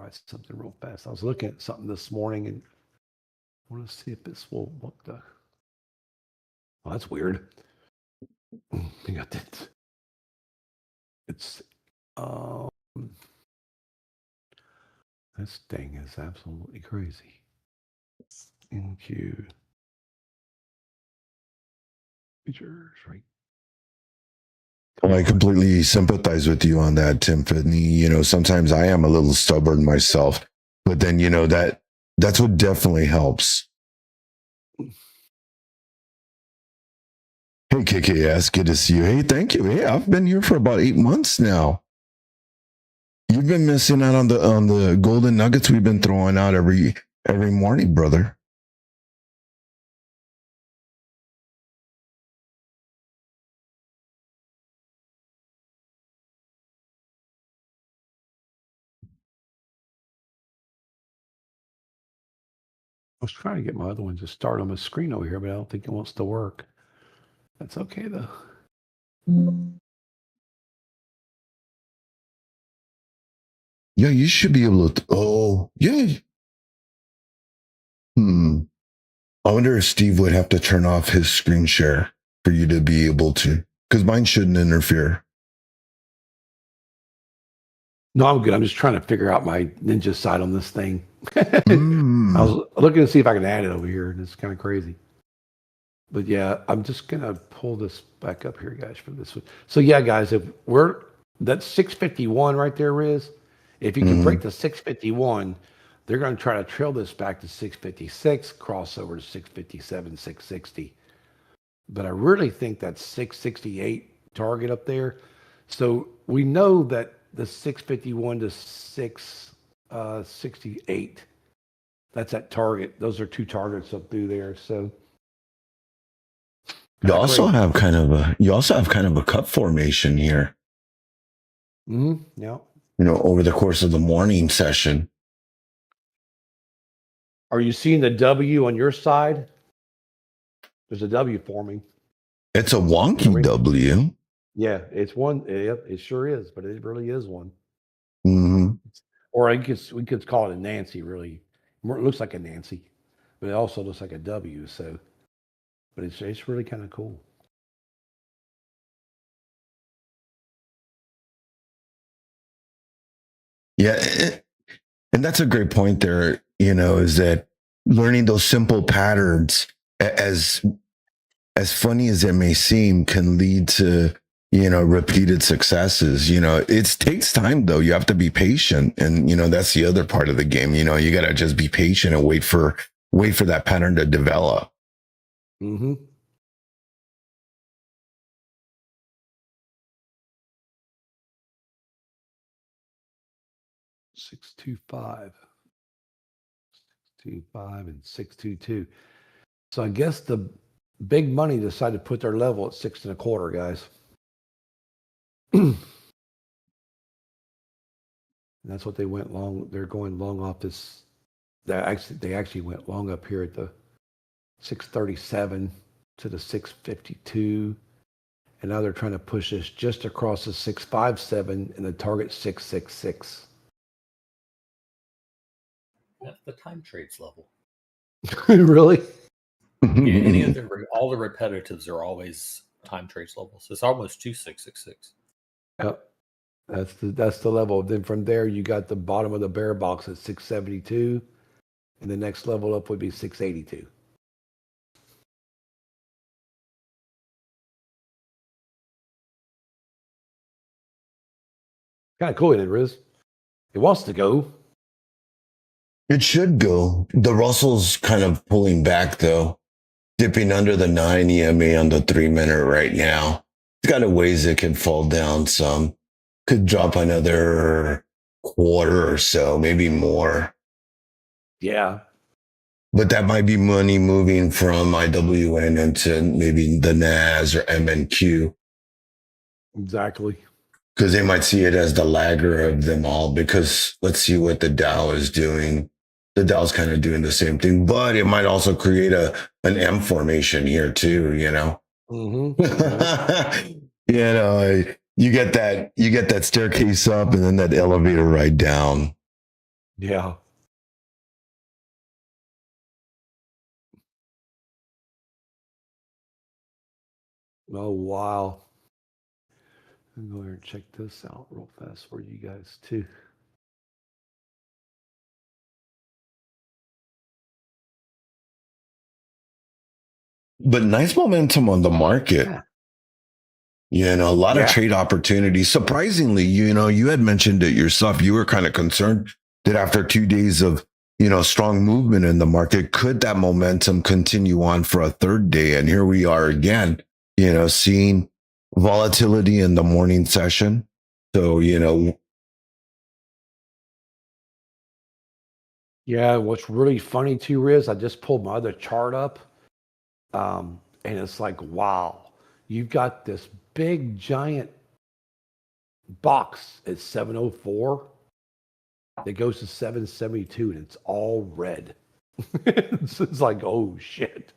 try something real fast. I was looking at something this morning and I want to see if this will look the. Oh, that's weird. I got that. It's this thing is absolutely crazy. NQ features, right? Well, I completely sympathize with you on that, Tiffany. You know, sometimes I am a little stubborn myself, but then you know that's what definitely helps. Hey, KKS, good to see you. Hey, thank you. Hey, I've been here for about 8 months now. You've been missing out on the golden nuggets we've been throwing out every morning, brother. I was trying to get my other one to start on my screen over here, but I don't think it wants to work. That's okay though. Yeah, you should be able to. Oh, yeah. I wonder if Steve would have to turn off his screen share for you to be able to, because mine shouldn't interfere. No, I'm good. I'm just trying to figure out my ninja side on this thing. I was looking to see if I can add it over here, and it's kind of crazy. But yeah, I'm just gonna pull this back up here, guys, for this one. So yeah, guys, if we're that 651 right there is, if you can break the 651, they're going to try to trail this back to 656, cross over to 657, 660. But I really think that's 668 target up there. So we know that the 651 to 668, that's that target. Those are two targets up through there. So you also have kind of a cut formation here. Yeah. You know, over the course of the morning session. Are you seeing the W on your side? There's a W forming. It's a wonky W. Yeah, it's one. Yep, it sure is, but it really is one. Mm-hmm. Or we could call it a Nancy. Really, it looks like a Nancy, but it also looks like a W. So, but it's really kind of cool. Yeah, and that's a great point there. You know, is that learning those simple patterns, as funny as it may seem, can lead to, you know, repeated successes. You know, it takes time though. You have to be patient, and you know that's the other part of the game. You know, you got to just be patient and wait for that pattern to develop. Mm-hmm. Six, 2, 5, and 622. So I guess the big money decided to put their level at 6.25, guys. And that's what they went long. They're going long off this. They actually went long up here at the 637 to the 652. And now they're trying to push this just across the 657 and the target 666. That's the time trades level. Really? Yeah, all the repetitives are always time trades levels. It's almost 2666. Yep. That's the level. Then from there you got the bottom of the bear box at 672. And the next level up would be 682. Kind of cool, isn't it, Riz? It wants to go. It should go. The Russell's kind of pulling back though, dipping under the 9 EMA on the 3-minute right now. It's got a ways it can fall down some. Could drop another quarter or so, maybe more. Yeah. But that might be money moving from IWN into maybe the NAS or MNQ. Exactly. Because they might see it as the lagger of them all. Because let's see what the Dow is doing. The Dow's kind of doing the same thing, but it might also create an M formation here too. You know. Mm-hmm. You know, you get that staircase up and then that elevator right down. Yeah. Oh, wow. I'm going to go here and check this out real fast for you guys, too. But nice momentum on the market. Yeah. You know, a lot of Yeah. trade opportunities. Surprisingly, you know, you had mentioned it yourself. You were kind of concerned that after 2 days of, you know, strong movement in the market, could that momentum continue on for a third day? And here we are again, you know, seeing volatility in the morning session. So, you know, Yeah. What's really funny, too, Riz, I just pulled my other chart up. And it's like, wow, you've got this big, giant box at 704 that goes to 772, and it's all red. It's like, oh, shit.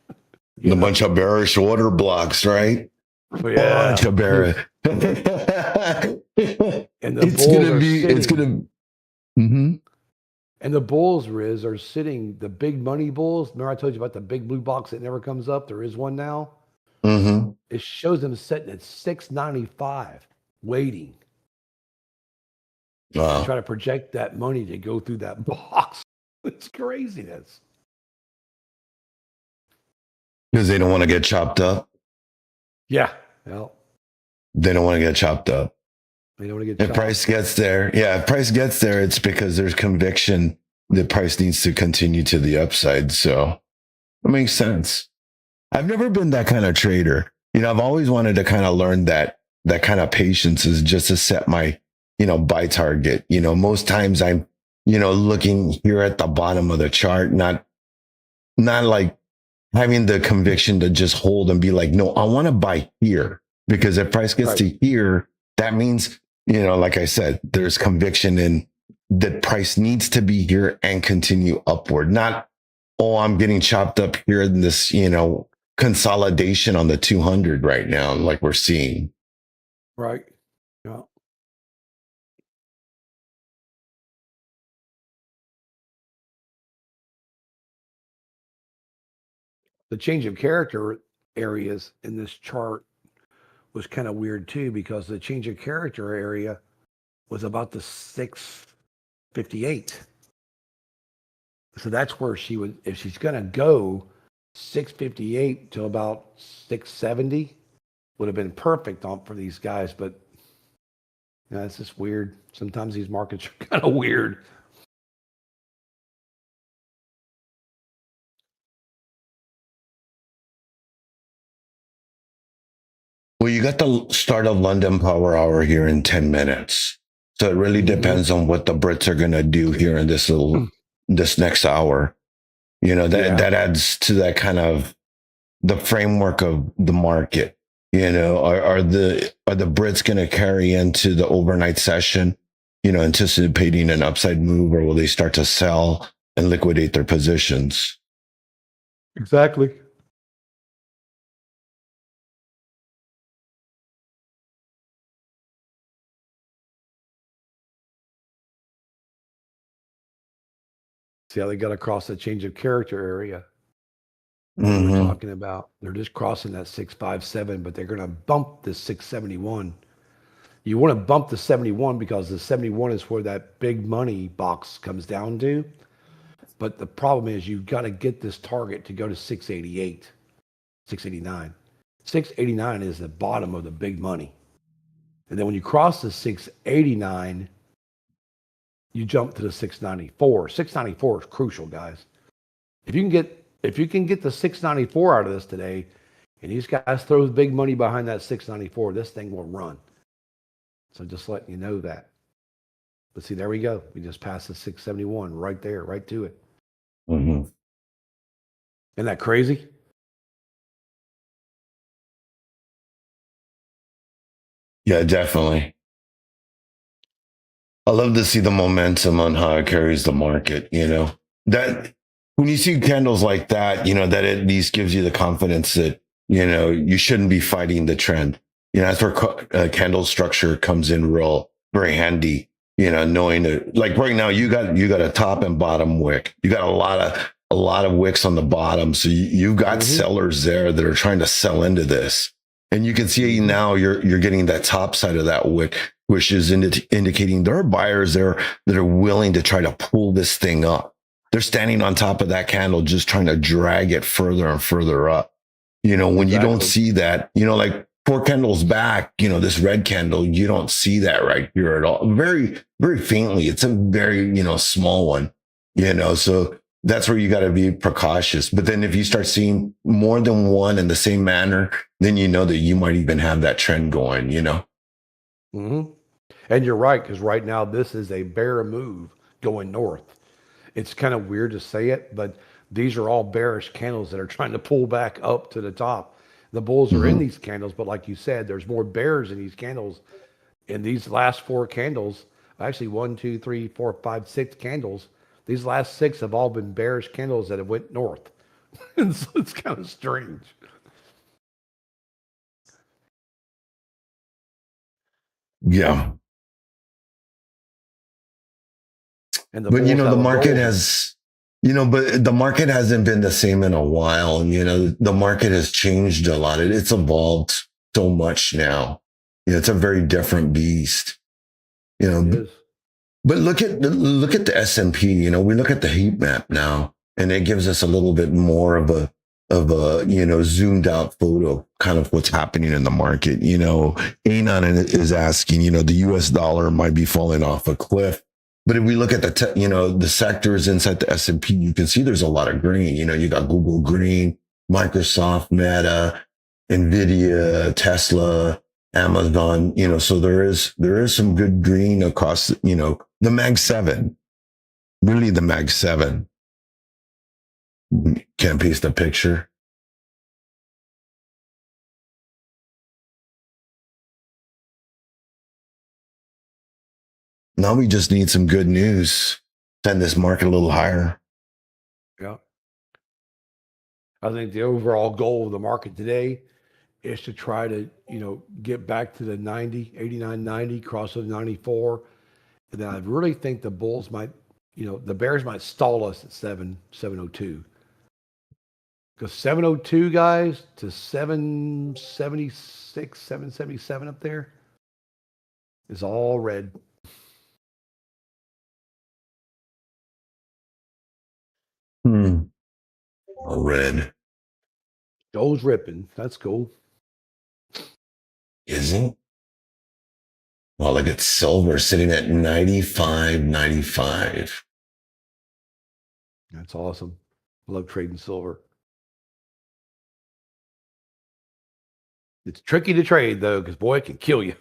a bunch of bearish order blocks, right? Yeah. Bunch of bearish. And the It's bulls gonna are be. sitting. It's gonna. Mm-hmm. And the bulls, Riz, are sitting, the big money bulls. Remember I told you about the big blue box that never comes up? There is one now. Mm-hmm. It shows them sitting at 695, waiting, Wow. trying to project that money to go through that box. It's craziness. Because they don't want to get chopped up. Yeah. Well, They don't want to get chopped up. they don't want to get If chopped. price gets there, yeah, if price gets there, it's because there's conviction that price needs to continue to the upside. So it makes sense. I've never been that kind of trader. You know, I've always wanted to kind of learn that kind of patience is just to set my, you know, buy target. You know, most times I'm, you know, looking here at the bottom of the chart, not like having the conviction to just hold and be like, no, I want to buy here, because if price gets Right. to here, that means, you know, like I said, there's conviction in that price needs to be here and continue upward. Not, oh, I'm getting chopped up here in this, you know, consolidation on the 200 right now, like we're seeing. Right. Yeah. The change of character areas in this chart was kind of weird too, because the change of character area was about the 658. So that's where she would, if she's going to go 658 to about 670, would have been perfect for these guys. But you know, it's just weird. Sometimes these markets are kind of weird. Well, you got the start of London Power Hour here in 10 minutes. So it really depends on what the Brits are going to do here in this next hour. You know, that adds to that kind of the framework of the market. You know, are the Brits going to carry into the overnight session, you know, anticipating an upside move, or will they start to sell and liquidate their positions? Exactly. See how they got across the change of character area we're talking about. They're just crossing that 657, but they're going to bump this 671. You want to bump the 71 because the 71 is where that big money box comes down to. But the problem is you've got to get this target to go to 688, 689. 689 is the bottom of the big money. And then when you cross the 689, you jump to the 694. 694 is crucial, guys. If you can get the 694 out of this today, and these guys throw big money behind that 694, this thing will run. So just letting you know that. But see, there we go. We just passed the 671 right there, right to it. Mm-hmm. Isn't that crazy? Yeah, definitely. I love to see the momentum on how it carries the market. You know, that when you see candles like that, you know, that at least gives you the confidence that, you know, you shouldn't be fighting the trend. You know, that's where candle structure comes in very handy. knowing that, like right now you got a top and bottom wick. You got a lot of wicks on the bottom. So you've got sellers there that are trying to sell into this. And you can see now you're getting that top side of that wick, which is indicating there are buyers there that are willing to try to pull this thing up. They're standing on top of that candle, just trying to drag it further and further up. When you don't see that, like 4 candles back, this red candle, you don't see that right here at all. Very, very faintly. It's a very, small one, so that's where you got to be precautious. But then if you start seeing more than one in the same manner, then you know that you might even have that trend going, Mm-hmm. And you're right, because right now this is a bear move going north. It's kind of weird to say it, but these are all bearish candles that are trying to pull back up to the top. The bulls are in these candles, but like you said, there's more bears in these candles. In these last 4 candles, actually 1, 2, 3, 4, 5, 6 candles, these last 6 have all been bearish candles that have went north. And so it's kind of strange. Yeah. And but the market has, but the market hasn't been the same in a while. And, the market has changed a lot. It's evolved so much now. It's a very different beast, but look at the S&P, we look at the heat map now, and it gives us a little bit more of a zoomed out photo, kind of what's happening in the market. Anon is asking, the US dollar might be falling off a cliff. But if we look at the sectors inside the S&P, you can see there's a lot of green. You got Google green, Microsoft, Meta, Nvidia, Tesla, Amazon. So there is some good green across. The Mag 7, really the Mag 7. Can't paste a picture. Now we just need some good news. Send this market a little higher. Yeah. I think the overall goal of the market today is to try to, get back to the 90, 89, 90, cross the 94. And then I really think the bulls might, the bears might stall us at 702. Because 702, guys, to 776, 777 up there is all red. All red. Gold's ripping. That's cool. Isn't? Well, look at silver sitting at 95.95. That's awesome. Love trading silver. It's tricky to trade, though, because, boy, it can kill you.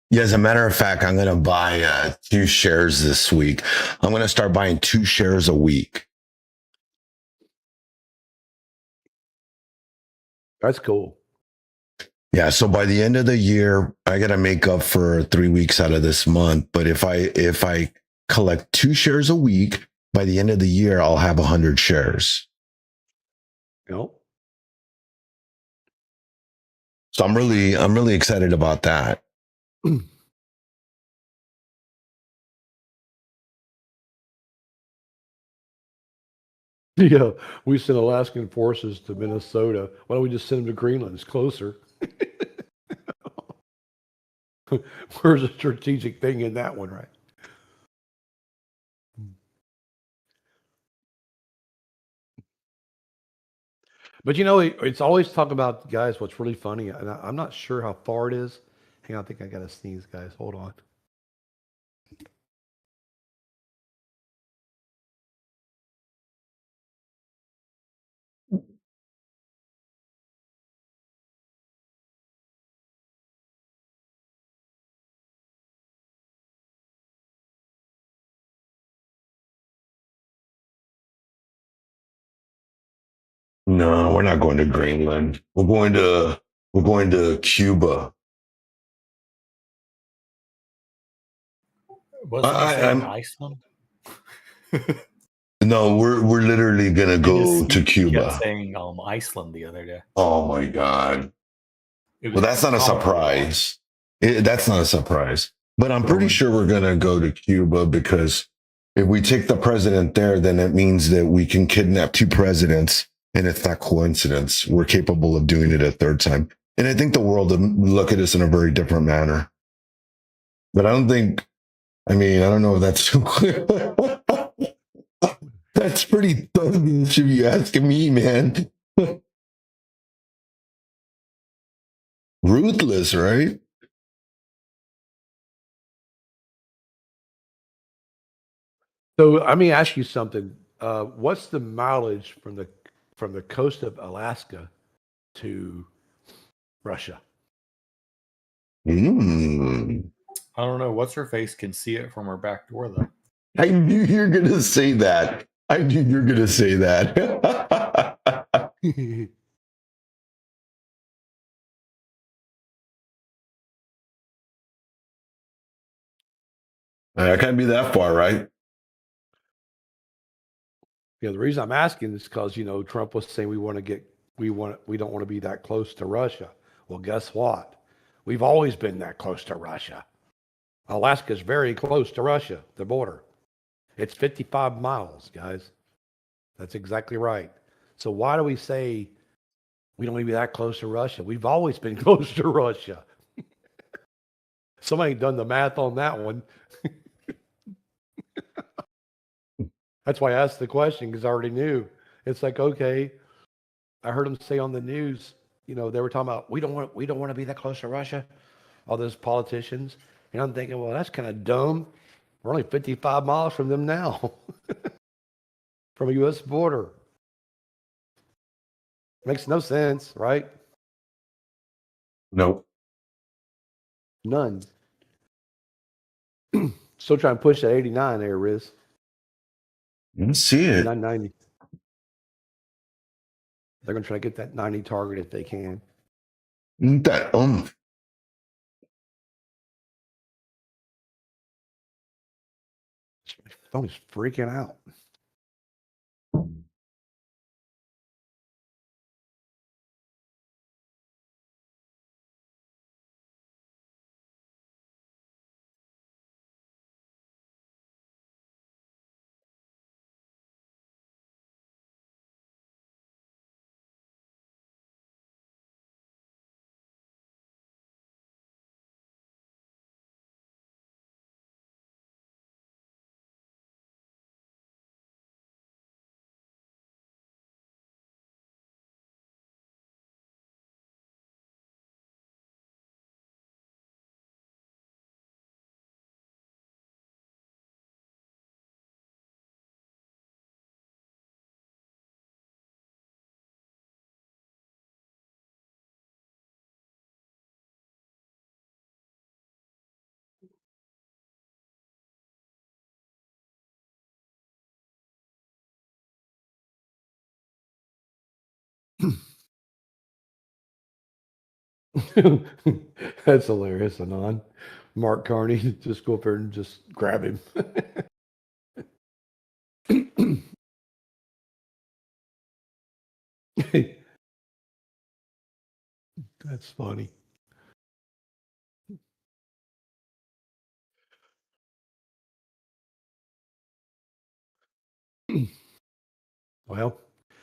Yeah, as a matter of fact, I'm going to buy 2 shares this week. I'm going to start buying 2 shares a week. That's cool. Yeah, so by the end of the year, I got to make up for 3 weeks out of this month. But if I collect 2 shares a week, by the end of the year, I'll have 100 shares. Yep. So I'm really excited about that. Yeah, we sent Alaskan forces to Minnesota. Why don't we just send them to Greenland? It's closer. Where's the strategic thing in that one, right? But it's always talk about, guys, what's really funny, and I'm not sure how far it is. Hang on, I think I got to sneeze, guys. Hold on. No, we're not going to Greenland. We're going to Cuba. I'm Iceland. No, we're literally gonna go to Cuba. Kept saying Iceland the other day. Oh my God. Well, that's not a surprise. That's not a surprise. But I'm pretty sure we're going to go to Cuba because if we take the president there, then it means that we can kidnap two presidents. And it's not coincidence. We're capable of doing it a third time. And I think the world would look at us in a very different manner. But I don't know if that's too clear. That's pretty thuggish if you asking me, man. Ruthless, right? So let me ask you something. What's the mileage from the coast of Alaska to Russia? Mm. I don't know. What's her face can see it from her back door, though. I knew you were gonna say that. I knew you were gonna say that. I can't be that far, right? The reason I'm asking is because Trump was saying we don't want to be that close to Russia. Well, guess what? We've always been that close to Russia. Alaska's very close to Russia, the border. It's 55 miles, guys. That's exactly right. So why do we say we don't want to be that close to Russia? We've always been close to Russia. Somebody done the math on that one. That's why I asked the question, because I already knew. It's like, okay, I heard them say on the news, they were talking about we don't want to be that close to Russia, all those politicians. And I'm thinking, well, that's kind of dumb. We're only 55 miles from them now, from a U.S. border. Makes no sense, right? Nope. None. Still trying to push that 89 there, Riz. Let's see it. 990. They're going to try to get that 90 target if they can. That My phone is freaking out. That's hilarious, Anon. Mark Carney, just go up there and just grab him. That's funny. Well,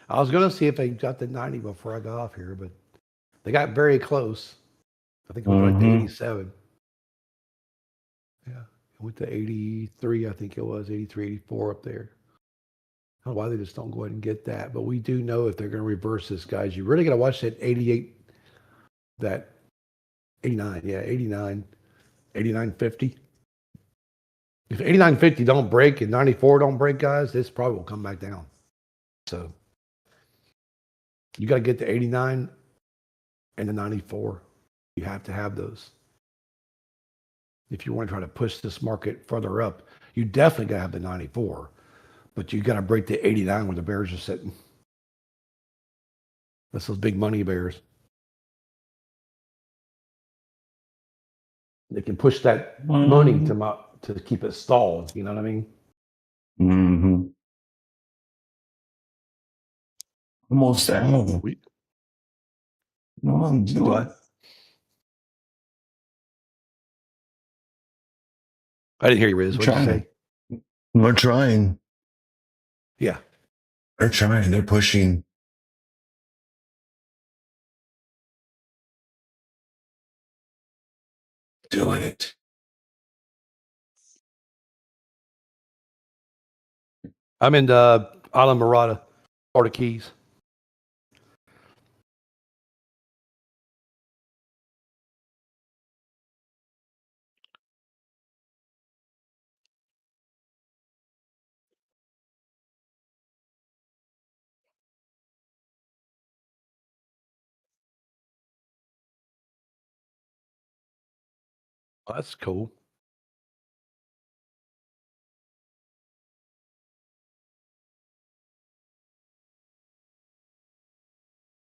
I was going to see if they got the 90 before I got off here, but they got very close. I think it was like the 87. Yeah. It went to 83, I think it was 83, 84 up there. I don't know why they just don't go ahead and get that. But we do know if they're going to reverse this, guys. You really got to watch that 88, that 89. Yeah, 89, 89.50. If 89.50 don't break and 94 don't break, guys, this probably will come back down. So you got to get the 89 and the 94. You have to have those. If you want to try to push this market further up, you definitely got to have the 94. But you got to break the 89 where the bears are sitting. That's those big money bears. They can push that money to keep it stalled. You know what I mean? Mm-hmm. Almost there. No, I'm doing. What? I didn't hear you, Riz. What'd you say? We're trying. Yeah. They're trying. They're pushing. Doing it. I'm in Island Murata, Florida Keys. Oh, that's cool.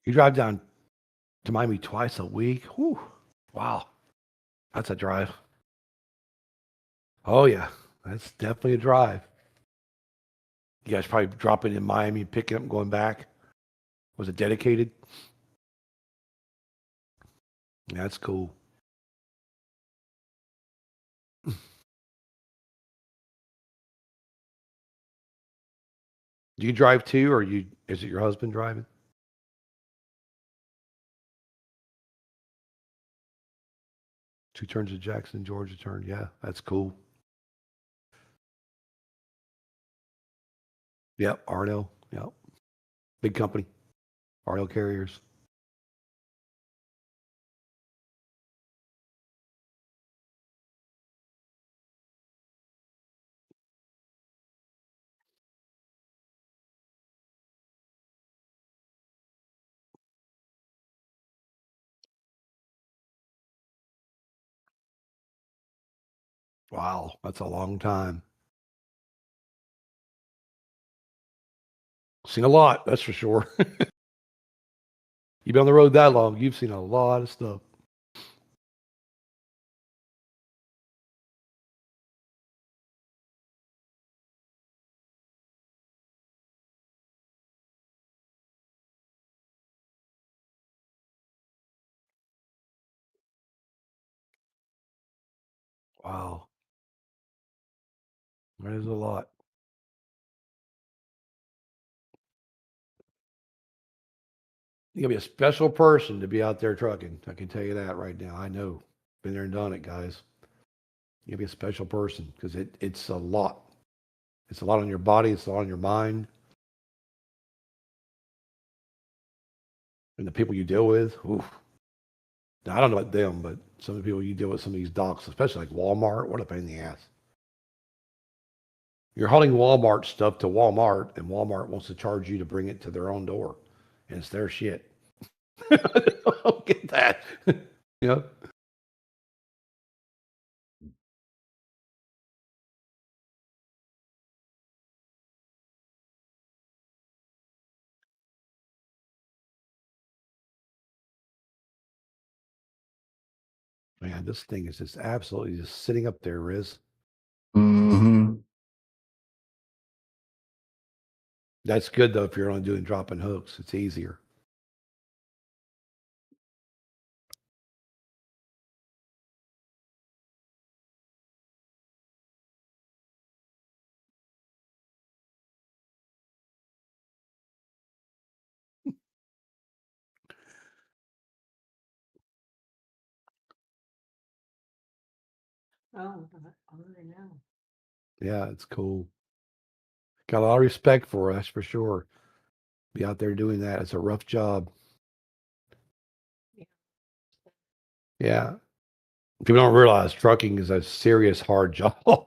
You drive down to Miami twice a week? Whew. Wow. That's a drive. Oh, yeah. That's definitely a drive. You guys probably dropping in Miami, picking up and going back. Was it dedicated? That's cool. Do you drive too, or is it your husband driving? Two turns to Jackson, Georgia turn. Yeah, that's cool. Yep, Arno. Yep. Big company. Arno Carriers. Wow, that's a long time. Seen a lot, that's for sure. You've been on the road that long, you've seen a lot of stuff. Wow, that is a lot. You gotta be a special person to be out there trucking. I can tell you that right now. I know. Been there and done it, guys. You gotta be a special person because it's a lot. It's a lot on your body, it's a lot on your mind. And the people you deal with, oof. Now, I don't know about them, but some of the people you deal with, some of these docks, especially like Walmart, what a pain in the ass. You're hauling Walmart stuff to Walmart, and Walmart wants to charge you to bring it to their own door, and it's their shit. I don't get that. You know? Man, this thing is just absolutely just sitting up there, Riz. Mm-hmm. That's good though if you're only doing dropping hooks. It's easier. Oh, I already know. Yeah, it's cool. Got a lot of respect for it, that's for sure. Be out there doing that. It's a rough job. Yeah. Yeah. People don't realize trucking is a serious, hard job.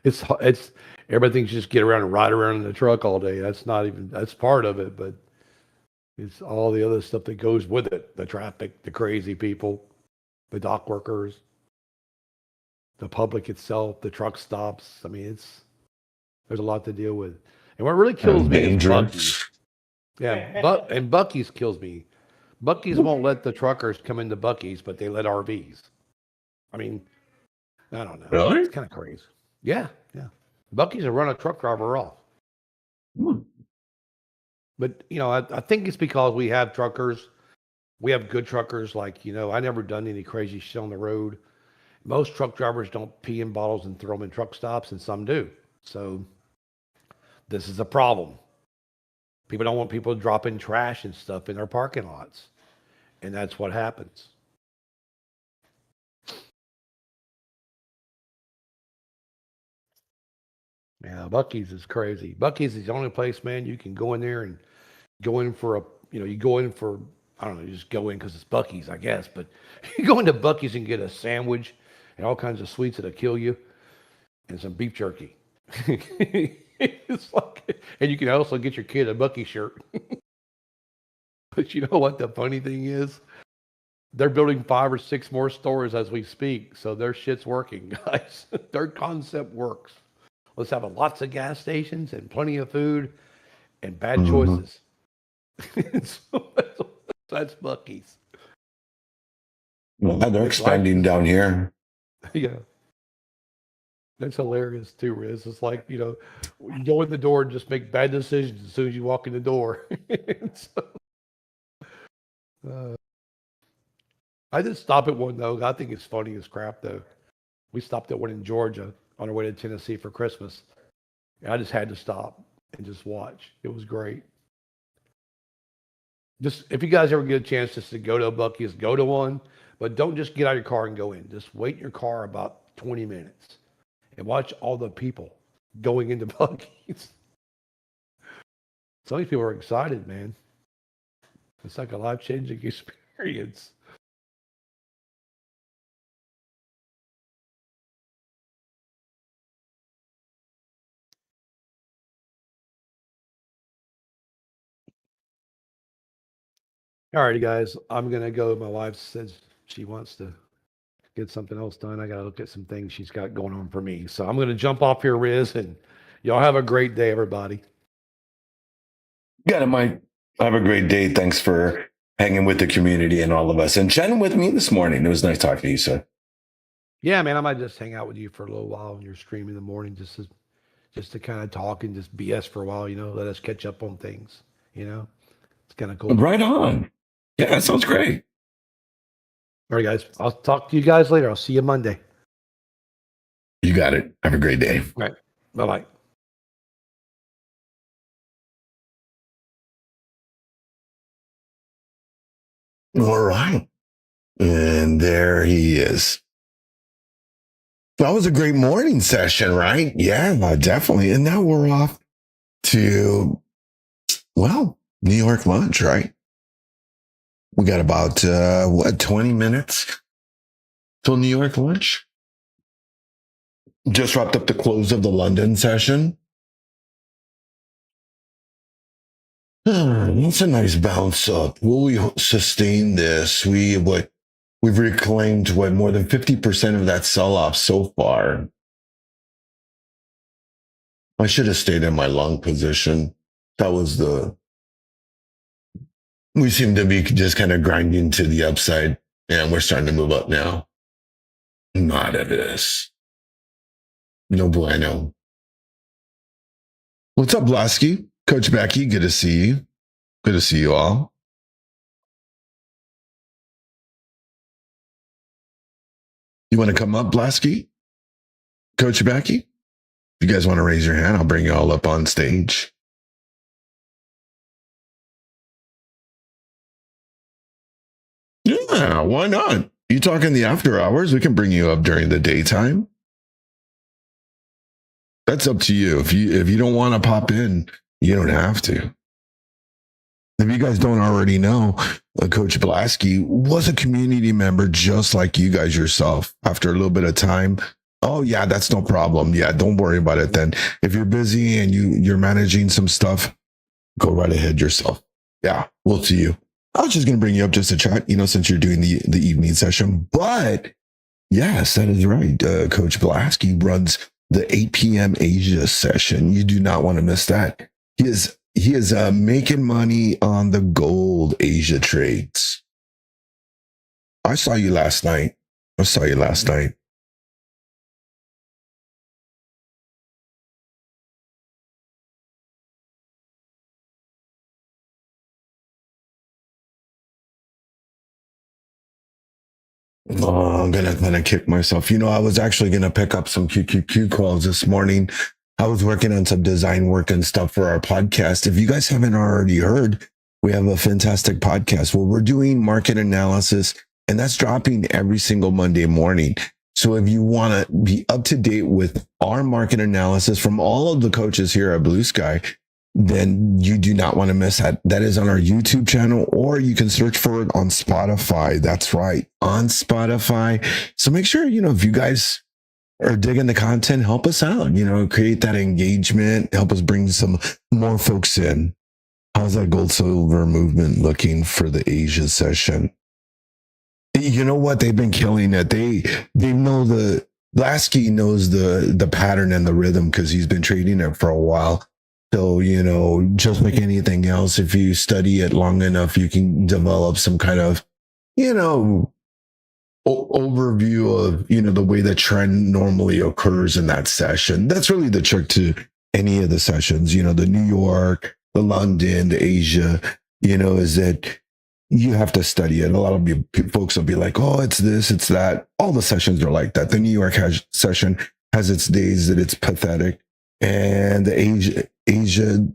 It's everybody thinks you just get around and ride around in the truck all day. That's part of it, but it's all the other stuff that goes with it. The traffic, the crazy people, the dock workers, the public itself, the truck stops. I mean, there's a lot to deal with. And what really kills me is Buc-ee's. Yeah, and Buc-ee's kills me. Buc-ee's won't let the truckers come into Buc-ee's, but they let RVs. I mean, I don't know. Really? It's kind of crazy. Yeah, yeah. Buc-ee's will run a truck driver off. But, I think it's because we have truckers. We have good truckers. Like, I never done any crazy shit on the road. most truck drivers don't pee in bottles and throw them in truck stops, and some do. So this is a problem. People don't want people dropping trash and stuff in their parking lots. And that's what happens. Yeah, Bucky's is crazy. Bucky's is the only place, man, you can go in there and go in for a, you go in for, I don't know, you just go in because it's Bucky's, I guess. But you go into Bucky's and get a sandwich and all kinds of sweets that'll kill you and some beef jerky. It's like, and you can also get your kid a Bucky shirt. But you know what the funny thing is? They're building 5 or 6 more stores as we speak. So their shit's working, guys. Their concept works. Let's have lots of gas stations and plenty of food and bad choices. So that's Bucky's. Well, they're expanding down here. Yeah. That's hilarious too, Riz. It's like, you go in the door and just make bad decisions as soon as you walk in the door. I did stop at one though. I think it's funny as crap though. We stopped at one in Georgia on our way to Tennessee for Christmas. And I just had to stop and just watch. It was great. Just if you guys ever get a chance just to go to a Buc-ee's, go to one, but don't just get out of your car and go in. Just wait in your car about 20 minutes and watch all the people going into Buc-ee's. Some of these people are excited, man. It's like a life-changing experience. All righty, guys. I'm going to go. My wife says she wants to get something else done. I got to look at some things she's got going on for me. So I'm going to jump off here, Riz, and y'all have a great day, everybody. Got it, Mike. Have a great day. Thanks for hanging with the community and all of us and chatting with me this morning. It was nice talking to you, sir. Yeah, man. I might just hang out with you for a little while on your stream in the morning, just to kind of talk and just BS for a while. Let us catch up on things. It's kind of cool. Right on. Yeah, that sounds great. All right, guys. I'll talk to you guys later. I'll see you Monday. You got it. Have a great day. All right. Bye-bye. All right. And there he is. That was a great morning session, right? Yeah, definitely. And now we're off to, New York lunch, right? We got about, 20 minutes till New York lunch. Just wrapped up the close of the London session. That's a nice bounce up. Will we sustain this? We've reclaimed more than 50% of that sell-off so far. I should have stayed in my long position. We seem to be just kind of grinding to the upside, and we're starting to move up now. Not of this. No bueno. What's up, BluSky? Coach Becky, good to see you. Good to see you all. You want to come up, BluSky? Coach Becky? If you guys want to raise your hand, I'll bring you all up on stage. Yeah, why not? You talk in the after hours, we can bring you up during the daytime. That's up to you. If you don't want to pop in, you don't have to. If you guys don't already know, Coach BluSky was a community member just like you guys yourself. After a little bit of time, oh yeah, that's no problem. Yeah, don't worry about it then. If you're busy and you're managing some stuff, go right ahead yourself. Yeah, we'll see you. I was just going to bring you up just to chat, since you're doing the evening session. But yes, that is right. Coach BluSky runs the 8 p.m. Asia session. You do not want to miss that. He is making money on the gold Asia trades. I saw you last night. Oh, I'm gonna kind of kick myself. I was actually gonna pick up some QQQ calls this morning. I was working on some design work and stuff for our podcast. If you guys haven't already heard, we have a fantastic podcast where we're doing market analysis, and that's dropping every single Monday morning. So if you want to be up to date with our market analysis from all of the coaches here at Blue Sky, then you do not want to miss that. That is on our YouTube channel, or you can search for it on Spotify. That's right, on Spotify. So make sure, if you guys are digging the content, help us out, create that engagement, help us bring some more folks in. How's that gold silver movement looking for the Asia session? You know what? They've been killing it. They know Lasky knows the pattern and the rhythm because he's been trading it for a while. So, just like anything else, if you study it long enough, you can develop some kind of, overview of, the way the trend normally occurs in that session. That's really the trick to any of the sessions, the New York, the London, the Asia, is that you have to study it. A lot of folks will be like, oh, it's this, it's that. All the sessions are like that. The New York session has its days that it's pathetic. And the Asia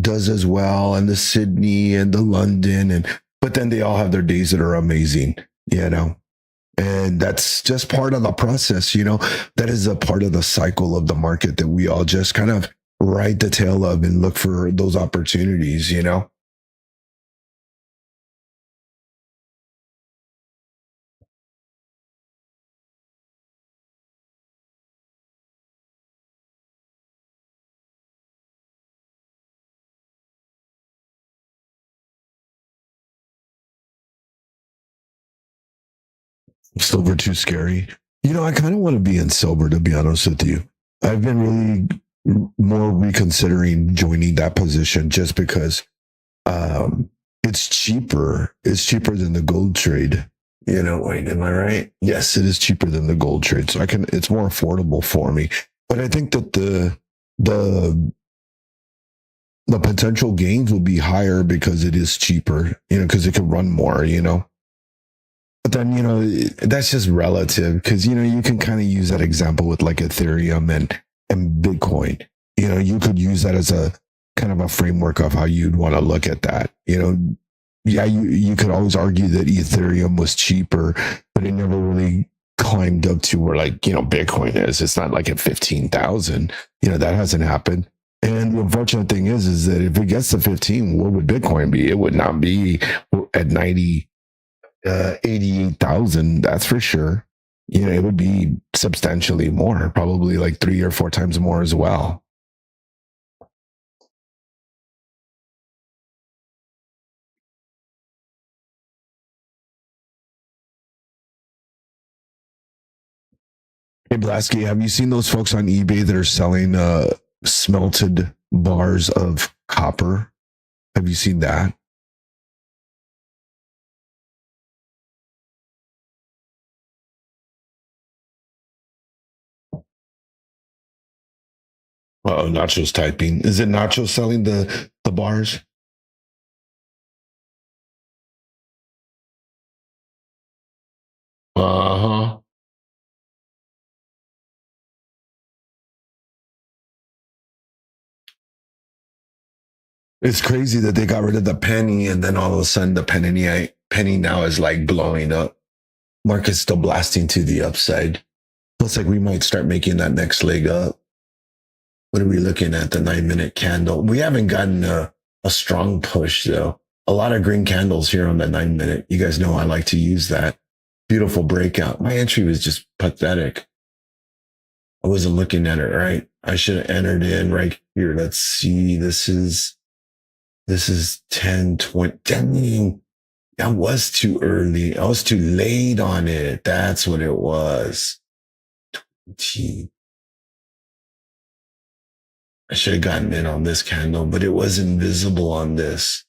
does as well, and the Sydney and the London, but then they all have their days that are amazing, and that's just part of the process, that is a part of the cycle of the market that we all just kind of ride the tail of and look for those opportunities, Silver too scary. I kind of want to be in silver, to be honest with you. I've been really more reconsidering joining that position just because it's cheaper. It's cheaper than the gold trade. Wait, am I right? Yes, it is cheaper than the gold trade. So it's more affordable for me. But I think that the potential gains will be higher because it is cheaper, because it can run more, But then, that's just relative because, you can kind of use that example with like Ethereum and Bitcoin. You could use that as a kind of a framework of how you'd want to look at that. Yeah, you could always argue that Ethereum was cheaper, but it never really climbed up to where Bitcoin is. It's not like at 15,000. That hasn't happened. And the unfortunate thing is that if it gets to 15, what would Bitcoin be? It would not be at 88,000. That's for sure. It would be substantially more, probably like 3 or 4 times more as well. Hey, Blasky, have you seen those folks on eBay that are selling smelted bars of copper? Have you seen that? Oh, Nacho's typing. Is it Nacho selling the bars? Uh-huh. It's crazy that they got rid of the penny and then all of a sudden the penny now is like blowing up. Market's still blasting to the upside. Looks like we might start making that next leg up. What are we looking at? The 9-minute candle. We haven't gotten a strong push though. A lot of green candles here on the 9-minute. You guys know I like to use that. Beautiful breakout. My entry was just pathetic. I wasn't looking at it right. I should have entered in right here. Let's see. This is 10, 20. Dang, that was too early. I was too late on it. That's what it was. 20. I should have gotten in on this candle, but it was invisible on this.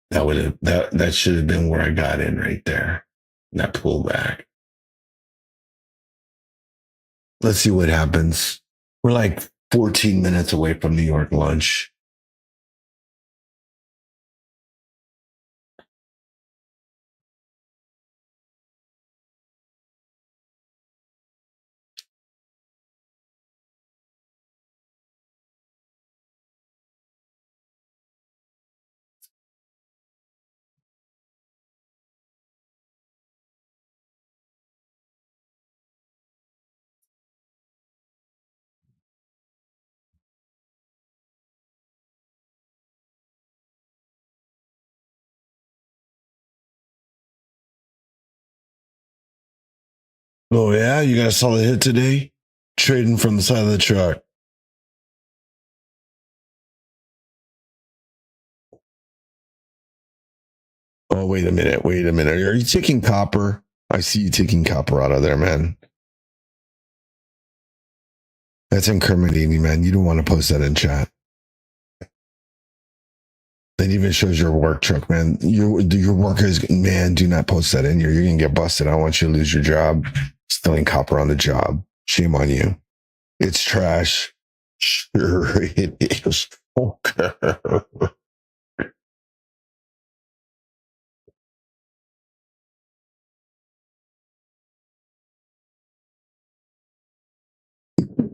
That should have been where I got in right there. That pullback. Let's see what happens. We're like 14 minutes away from New York lunch. Oh, yeah? You got a solid hit today? Trading from the side of the chart. Oh, wait a minute. Wait a minute. Are you taking copper? I see you taking copper out of there, man. That's incriminating, man. You don't want to post that in chat. That even shows your work truck, man. Your work is, man, do not post that in here. You're going to get busted. I don't want you to lose your job. Stealing copper on the job. Shame on you. It's trash. Sure, it is. Okay.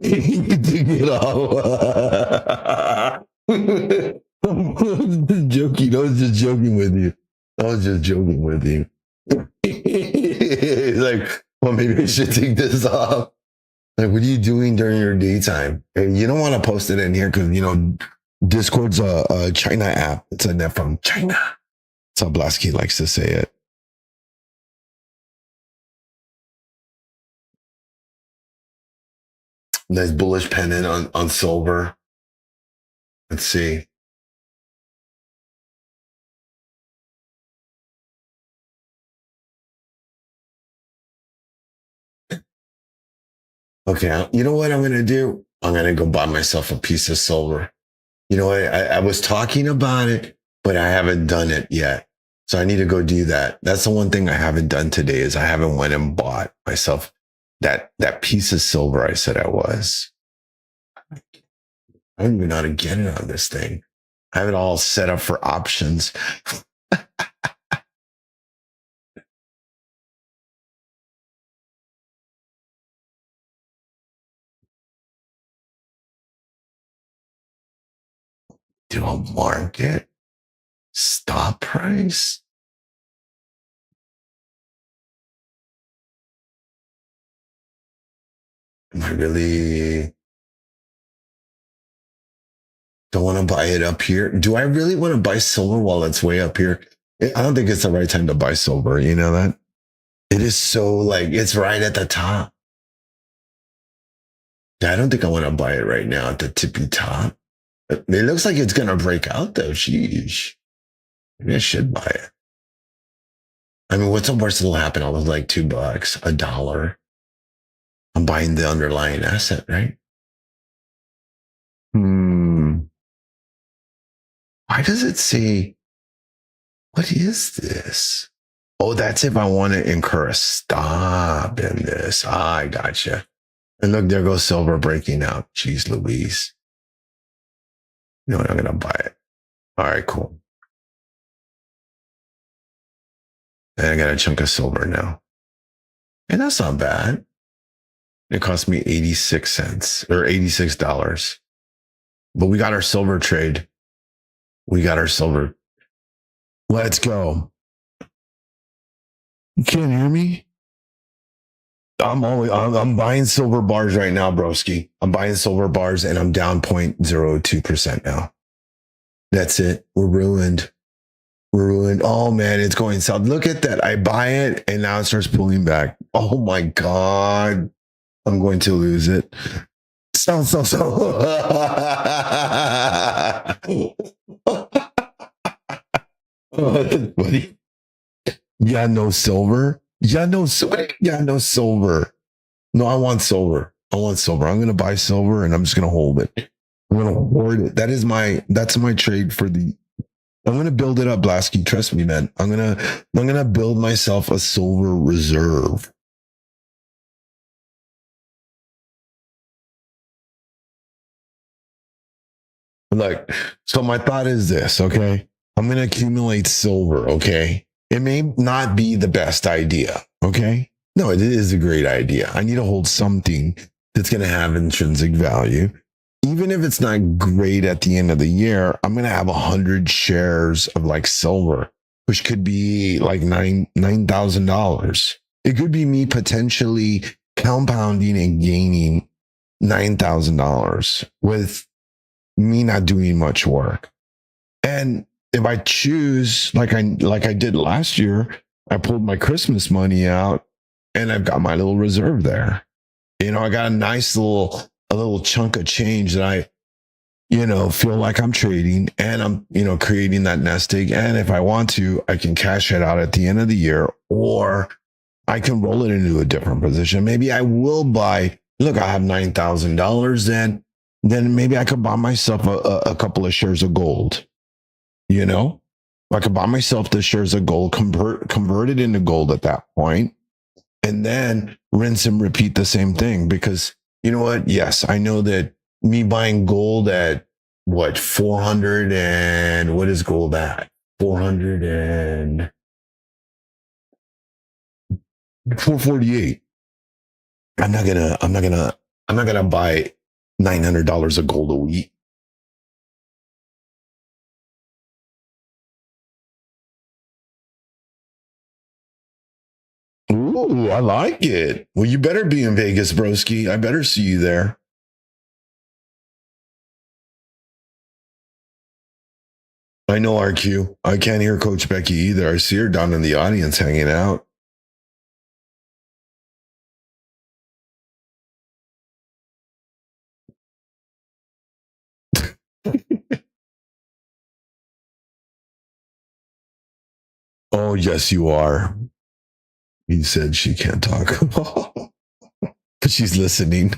You dig it off. I'm joking. I was just joking with you. I was just joking with you. It's like, well, maybe I should take this off. Like, what are you doing during your daytime? And you don't want to post it in here because, you know, Discord's a China app. It's a net from China. That's how BluSky likes to say it. Nice bullish pennant on silver. Let's see. Okay, you know what I'm going to do? I'm going to go buy myself a piece of silver. You know, I was talking about it, but I haven't done it yet. So I need to go do that. That's the one thing I haven't done today is I haven't went and bought myself that piece of silver I said I was. I don't even know how to get it on this thing. I have it all set up for options. Do a market stop price? Am I really don't want to buy it up here? Do I really want to buy silver while it's way up here? I don't think it's the right time to buy silver. You know that? It is so like, it's right at the top. I don't think I want to buy it right now at the tippy top. It looks like it's going to break out though. Sheesh. Maybe I should buy it. I mean, what's the worst that'll happen? I'll lose like $2, $1. I'm buying the underlying asset, right? Why does it say, what is this? Oh, that's if I want to incur a stop in this. I gotcha. And look, there goes silver breaking out. Jeez Louise. You know what? I'm going to buy it. All right, cool. And I got a chunk of silver now. And that's not bad. It cost me 86 cents or $86. But we got our silver trade. We got our silver. Let's go. You can't hear me? I'm buying silver bars right now, broski. I'm buying silver bars and I'm down 0.02% now. That's it. We're ruined. We're ruined. Oh man, it's going south. Look at that. I buy it and now it starts pulling back. Oh my God. I'm going to lose it. So. Buddy. Yeah, no silver. Yeah, no silver. Yeah, no silver. No, I want silver. I'm going to buy silver and I'm just going to hold it. I'm going to hoard it. That's my trade for I'm going to build it up, BluSky. Trust me, man. I'm going to build myself a silver reserve. Look, so my thought is this, okay? I'm going to accumulate silver, okay? It may not be the best idea, okay? No, it is a great idea. I need to hold something that's going to have intrinsic value. Even if it's not great at the end of the year, I'm going to have 100 shares of like silver, which could be like $9,000. It could be me potentially compounding and gaining $9,000 with me not doing much work. And if I choose, like I did last year, I pulled my Christmas money out and I've got my little reserve there. You know, I got a little chunk of change that I, feel like I'm trading, and I'm, creating that nest egg. And if I want to, I can cash it out at the end of the year, or I can roll it into a different position. Maybe I will buy, look, I have $9,000, then maybe I could buy myself a couple of shares of gold. I could buy myself the shares of gold, convert it into gold at that point, and then rinse and repeat the same thing. Because you know what? Yes, I know that me buying gold at what, 400, and what is gold at? 400 and 448. I'm not gonna buy $900 of gold a week. Ooh, I like it. Well, you better be in Vegas, broski. I better see you there. I know, RQ. I can't hear Coach Becky either. I see her down in the audience hanging out. Oh, yes, you are. He said she can't talk, but she's listening.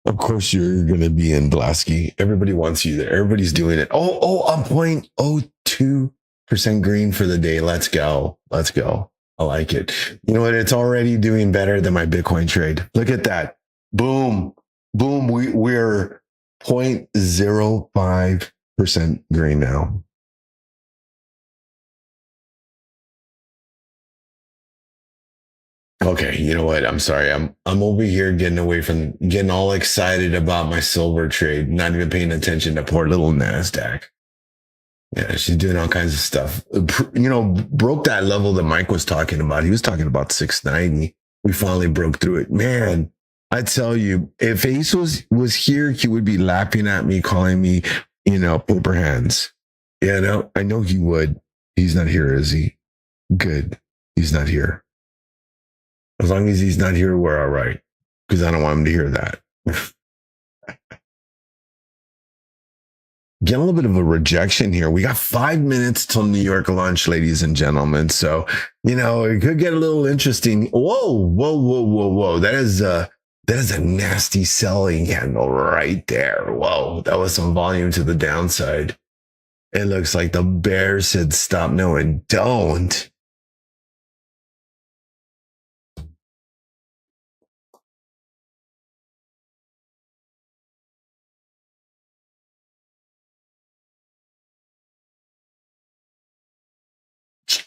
Of course, you're going to be in BluSky. Everybody wants you there. Everybody's doing it. I'm 0.02% green for the day. Let's go. Let's go. I like it. You know what? It's already doing better than my Bitcoin trade. Look at that. Boom. Boom. We're 0.05% green now. Okay, you know what? I'm sorry. I'm over here getting all excited about my silver trade, not even paying attention to poor little NASDAQ. Yeah, she's doing all kinds of stuff. Broke that level that Mike was talking about. He was talking about 690. We finally broke through it. Man, I tell you, if Ace was here, he would be laughing at me, calling me, paper hands. I know he would. He's not here, is he? Good. He's not here. As long as he's not here, we're all right. Because I don't want him to hear that. Get a little bit of a rejection here. We got 5 minutes till New York lunch, ladies and gentlemen. So, it could get a little interesting. Whoa. That is a nasty selling candle right there. Whoa, that was some volume to the downside. It looks like the bear said stop. No, and don't.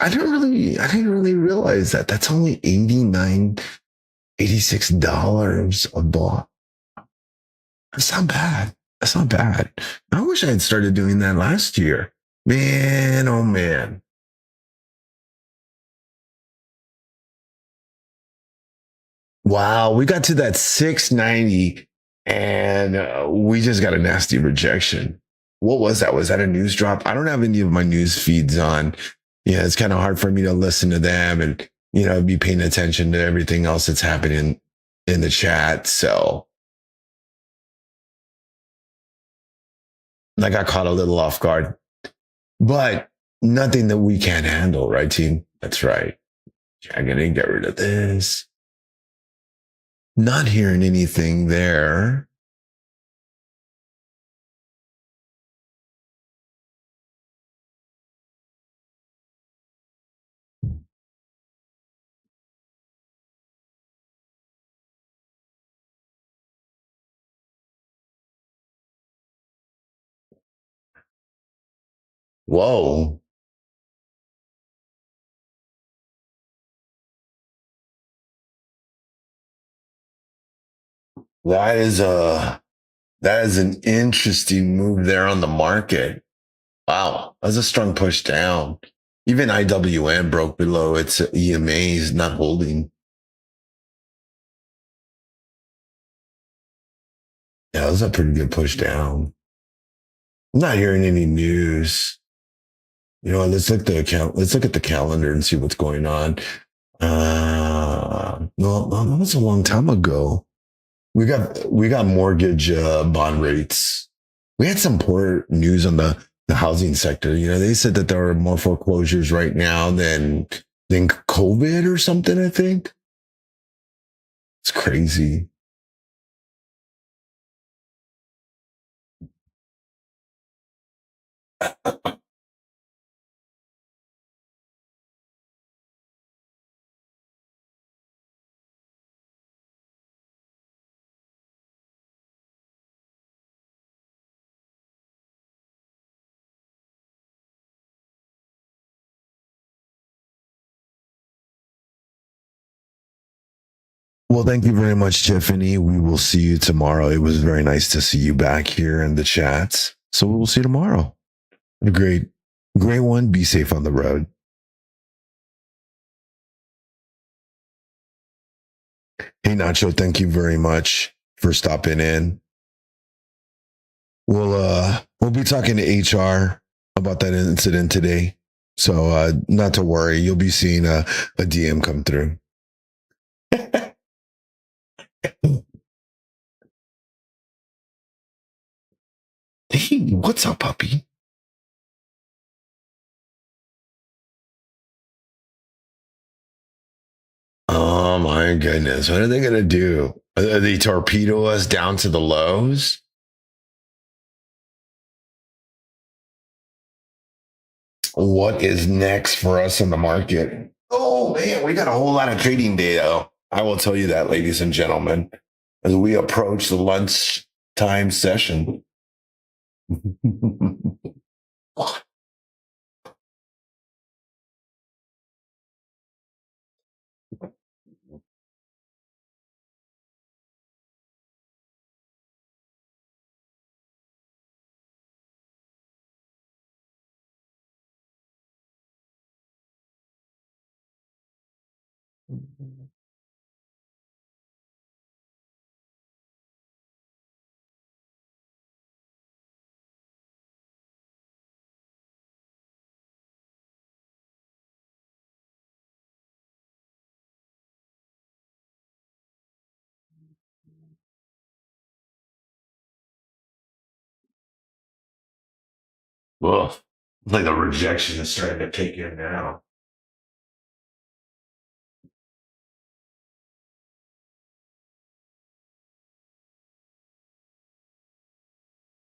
I didn't really realize that. That's only $86 a block. That's not bad. That's not bad. I wish I had started doing that last year. Man, oh man. Wow, we got to that 690 and we just got a nasty rejection. What was that? Was that a news drop? I don't have any of my news feeds on. Yeah, it's kind of hard for me to listen to them and, be paying attention to everything else that's happening in the chat. So I got caught a little off guard, but nothing that we can't handle, right, team? That's right. I'm going to get rid of this. Not hearing anything there. Whoa. That is an interesting move there on the market. Wow, that's a strong push down. Even IWM broke below its EMAs, not holding. Yeah, that was a pretty good push down. I'm not hearing any news. You know, let's look at the calendar and see what's going on. No, that was a long time ago. We got mortgage bond rates. We had some poor news on the housing sector. You know, they said that there are more foreclosures right now than COVID or something, I think. It's crazy. Well, thank you very much, Tiffany. We will see you tomorrow. It was very nice to see you back here in the chats. So we will see you tomorrow. A great one. Be safe on the road. Hey, Nacho, thank you very much for stopping in. We'll be talking to HR about that incident today. So not to worry, you'll be seeing a DM come through. Hey, what's up, puppy? Oh my goodness. What are they gonna do? Are they torpedo us down to the lows? What is next for us in the market? Oh man, we got a whole lot of trading data. I will tell you that, ladies and gentlemen, as we approach the lunchtime session. Well, like the rejection is starting to take in now.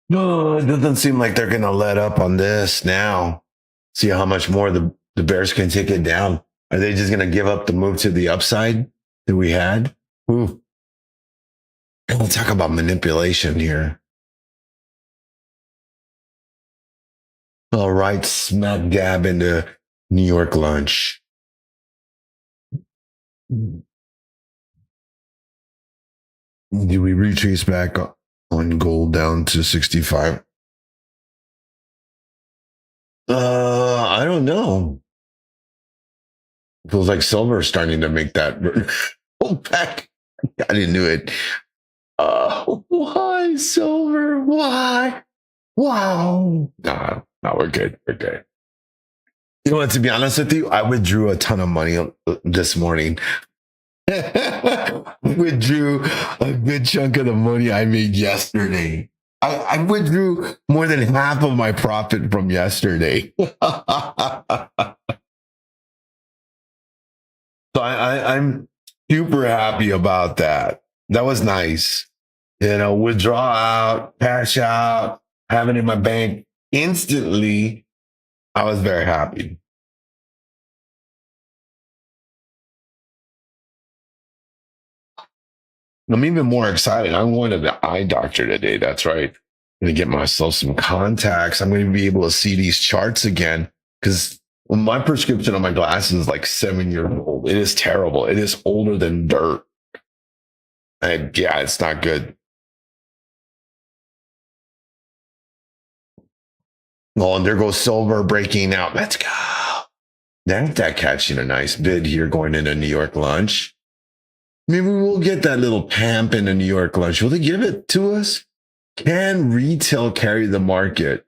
No, it doesn't seem like they're going to let up on this now. See how much more the Bears can take it down. Are they just going to give up the move to the upside that we had? Ooh. We'll talk about manipulation here. All right, smack dab into New York lunch. Do we retrace back on gold down to 65? I don't know. Feels like silver is starting to make that pull back. I didn't do it. Why silver? Why? Wow. No, we're good. We're good. You know what? To be honest with you, I withdrew a ton of money this morning. Withdrew a good chunk of the money I made yesterday. I withdrew more than half of my profit from yesterday. So I'm super happy about that. That was nice. You know, withdraw out, cash out, have it in my bank instantly. I was very happy. I'm even more excited. I'm going to the eye doctor today. That's right. going to get myself some contacts. I'm going to be able to see these charts again because my prescription on my glasses is like 7 years old. It is terrible. It is older than dirt. And yeah, it's not good. Oh, and there goes silver breaking out. Let's go. That catching a nice bid here going into New York lunch. Maybe we'll get that little pamp in a New York lunch. Will they give it to us? Can retail carry the market?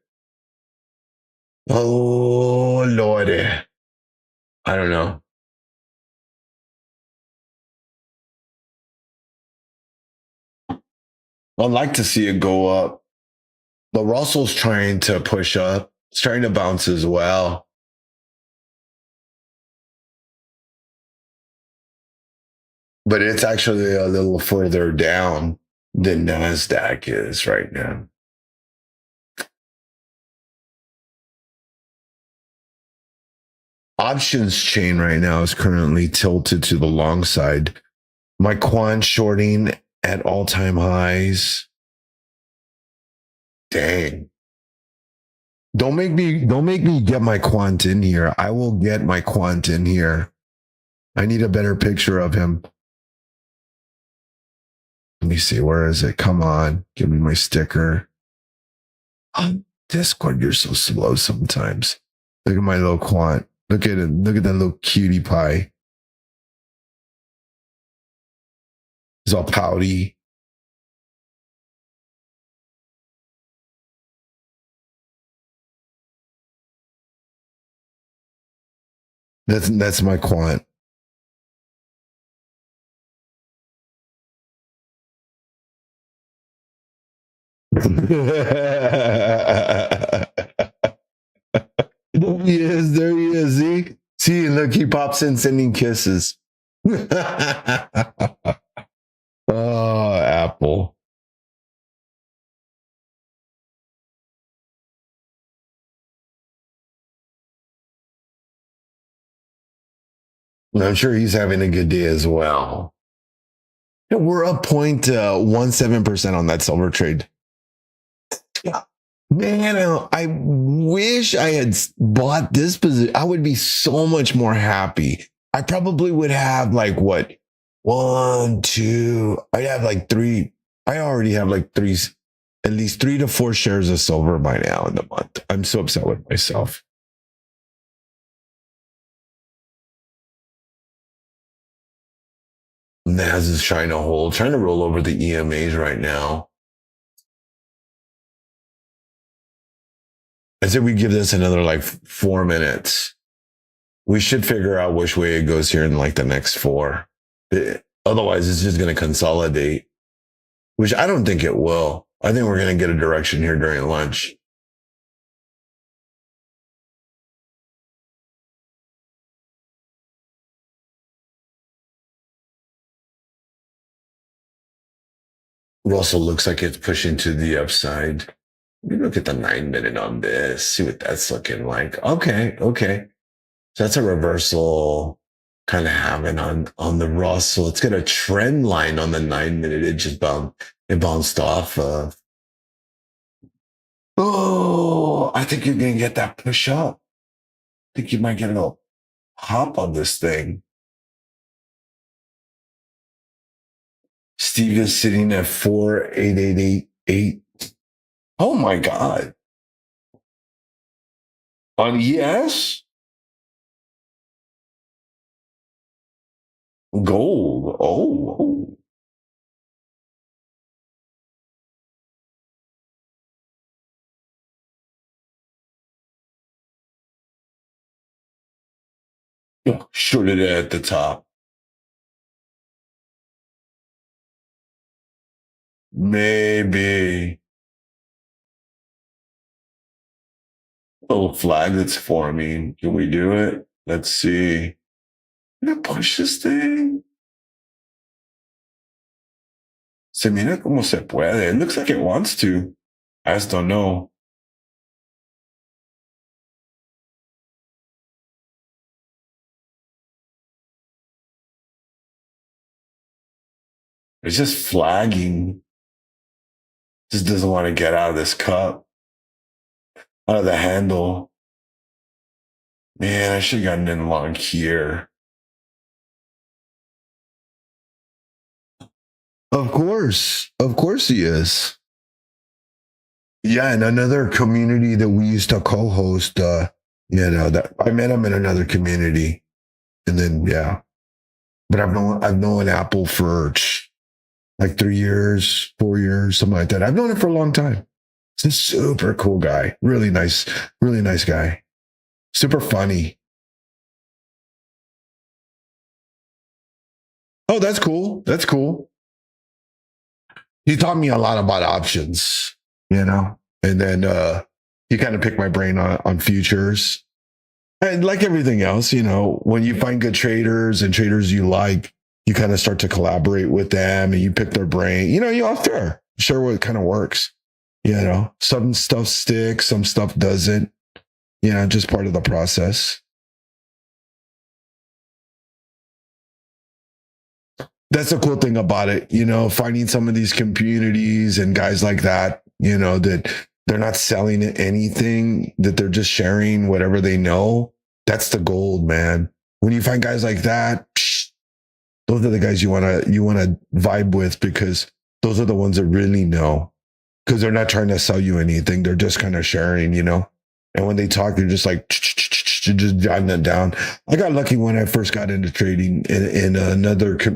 Oh, Lordy. I don't know. I'd like to see it go up. The Russell's trying to push up. It's trying to bounce as well. But it's actually a little further down than NASDAQ is right now. Options chain right now is currently tilted to the long side. My quant shorting at all-time highs. Dang. Don't make me get my quant in here. I will get my quant in here. I need a better picture of him. Let me see. Where is it? Come on. Give me my sticker. Oh, Discord, you're so slow sometimes. Look at my little quant. Look at it. Look at that little cutie pie. He's all pouty. That's my quant. There he is. There he is. See, look, he pops in sending kisses. Oh, Apple. I'm sure he's having a good day as well. Yeah, we're up 0.17% on that silver trade. Yeah. Man, I wish I had bought this position. I would be so much more happy. I probably would have like what? 1, 2. I'd have like 3. I already have like 3, at least 3 to 4 shares of silver by now in the month. I'm so upset with myself. Naz is trying to roll over the EMAs right now. I said we give this another like 4 minutes. We should figure out which way it goes here in like the next 4. Otherwise, it's just going to consolidate, which I don't think it will. I think we're going to get a direction here during lunch. Russell looks like it's pushing to the upside. Let me look at the 9-minute on this, see what that's looking like. Okay. So that's a reversal kind of having on the Russell. It's got a trend line on the 9-minute. It bounced off of. Oh, I think you're going to get that push up. I think you might get a little hop on this thing. Steve is sitting at 48888. Oh my God. On ES? Gold. Oh. Shorted it at the top. Maybe. Little flag that's forming. Can we do it? Let's see. Can I push this thing? Se mira como se puede. It looks like it wants to. I just don't know. It's just flagging. Just doesn't want to get out of this cup, out of the handle. Man, I should have gotten in along here. Of course he is. Yeah, and another community that we used to co-host, that I met him in another community. And then but I've known Apple for like 3 years, 4 years, something like that. I've known him for a long time. He's a super cool guy. Really nice guy. Super funny. Oh, that's cool. That's cool. He taught me a lot about options, and then he kind of picked my brain on futures. And like everything else, when you find good traders and traders you like, you kind of start to collaborate with them and you pick their brain. You have to share what kind of works. Some stuff sticks, some stuff doesn't. Just part of the process. That's the cool thing about it, finding some of these communities and guys like that, that they're not selling anything, that they're just sharing whatever they know. That's the gold, man. When you find guys like that, those are the guys you want to vibe with, because those are the ones that really know, because they're not trying to sell you anything. They're just kind of sharing, and when they talk, they're just like, just jotting it down. I got lucky when I first got into trading in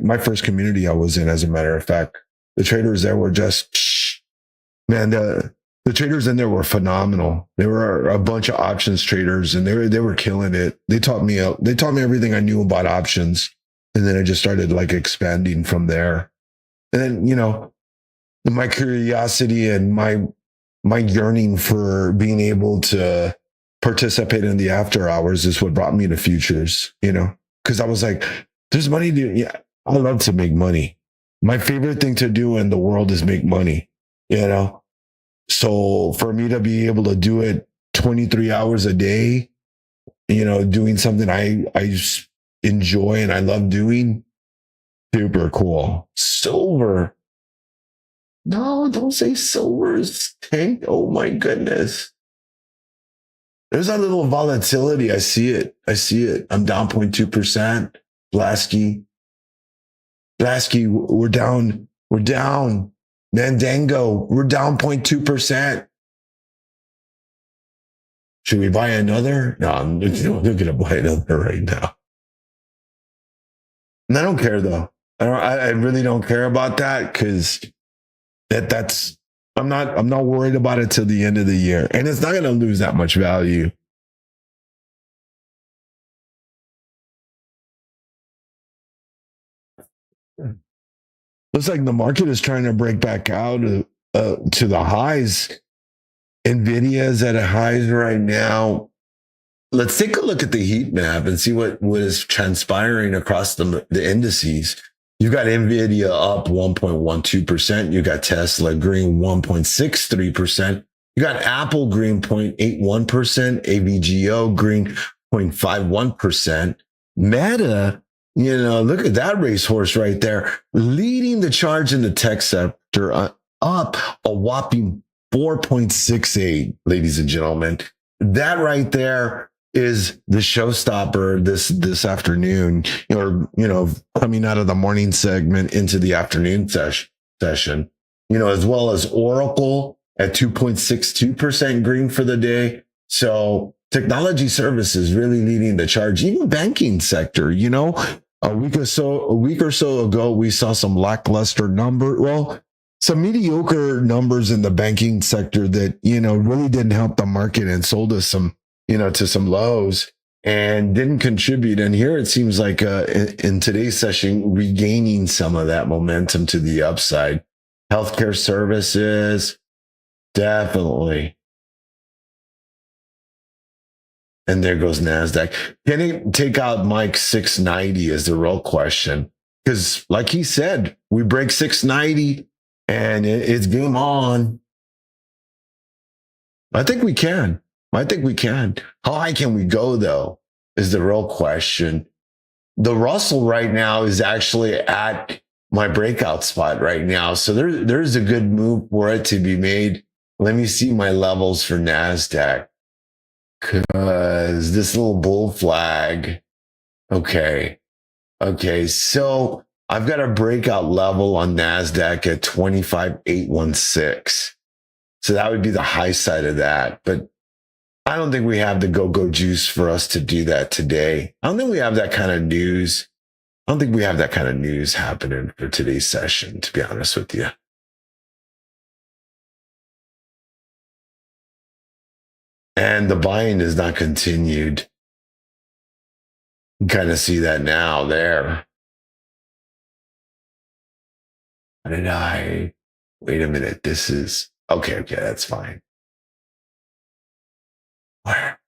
my first community I was in, as a matter of fact. The traders there were just, man, the traders in there were phenomenal. They were a bunch of options traders, and they were killing it. They taught me everything I knew about options. And then I just started like expanding from there. And then, my curiosity and my yearning for being able to participate in the after hours is what brought me to futures, because I was like, there's money I love to make money. My favorite thing to do in the world is make money, So for me to be able to do it 23 hours a day, doing something I just enjoy and I love doing, super cool. Silver. No, don't say silver is tanked. Oh my goodness. There's a little volatility. I see it. I'm down 0.2%. BluSky, we're down. Mandango, we're down 0.2%. Should we buy another? No, I'm going to buy another right now. And I don't care though. I really don't care about that, because that's I'm not worried about it till the end of the year, and it's not going to lose that much value. Looks like the market is trying to break back out to the highs. Nvidia is at a highs right now. Let's take a look at the heat map and see what is transpiring across the indices. You got Nvidia up 1.12%. You got Tesla green 1.63%. You got Apple green 0.81%. AVGO green 0.51%. Meta, look at that racehorse right there, leading the charge in the tech sector, up a whopping 4.68, ladies and gentlemen. That right there is the showstopper this afternoon, coming out of the morning segment into the afternoon session, as well as Oracle at 2.62% green for the day. So technology services really leading the charge, even banking sector, a week or so ago, we saw some lackluster some mediocre numbers in the banking sector that, really didn't help the market and sold us some, to some lows and didn't contribute. And here it seems like in today's session, regaining some of that momentum to the upside. Healthcare services, definitely. And there goes NASDAQ. Can it take out Mike 690 is the real question. Because like he said, we break 690 and it's game on. I think we can. How high can we go, though, is the real question. The Russell right now is actually at my breakout spot right now. So there's a good move for it to be made. Let me see my levels for NASDAQ, because this little bull flag. Okay. So I've got a breakout level on NASDAQ at 25,816. So that would be the high side of that. But I don't think we have the go-go juice for us to do that today. I don't think we have that kind of news. I don't think we have that kind of news happening for today's session, to be honest with you. And the buying is not continued. You kind of see that now there. How did I? Wait a minute. This is okay. That's fine. Where?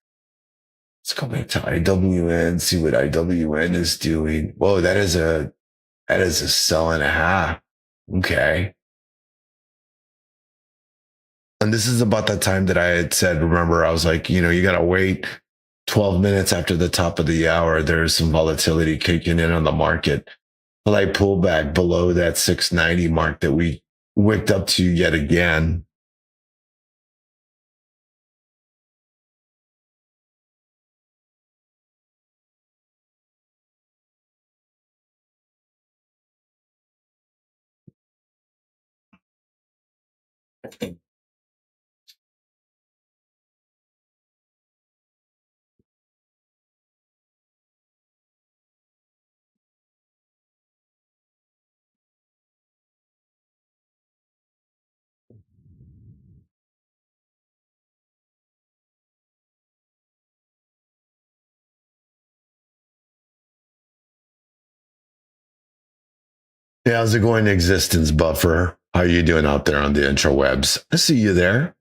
Let's go back to IWN, see what IWN is doing. Whoa, that is a sell and a half. Okay. And this is about that time that I had said, remember, I was like, you got to wait 12 minutes after the top of the hour. There's some volatility kicking in on the market. Well, I pull back below that 690 mark that we wicked up to yet again. Yeah, how's it going, Existence Buffer? How are you doing out there on the intrawebs? I see you there.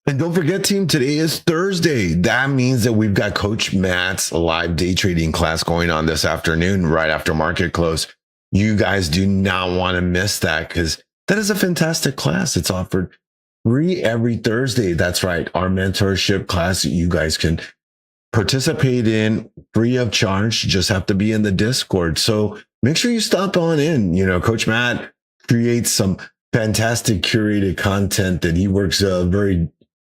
And don't forget, team, today is Thursday. That means that we've got Coach Matt's live day trading class going on this afternoon, right after market close. You guys do not want to miss that, because that is a fantastic class. It's offered free every Thursday. That's right. Our mentorship class that you guys can participate in free of charge. You just have to be in the Discord. So make sure you stop on in. Coach Matt creates some fantastic curated content that he works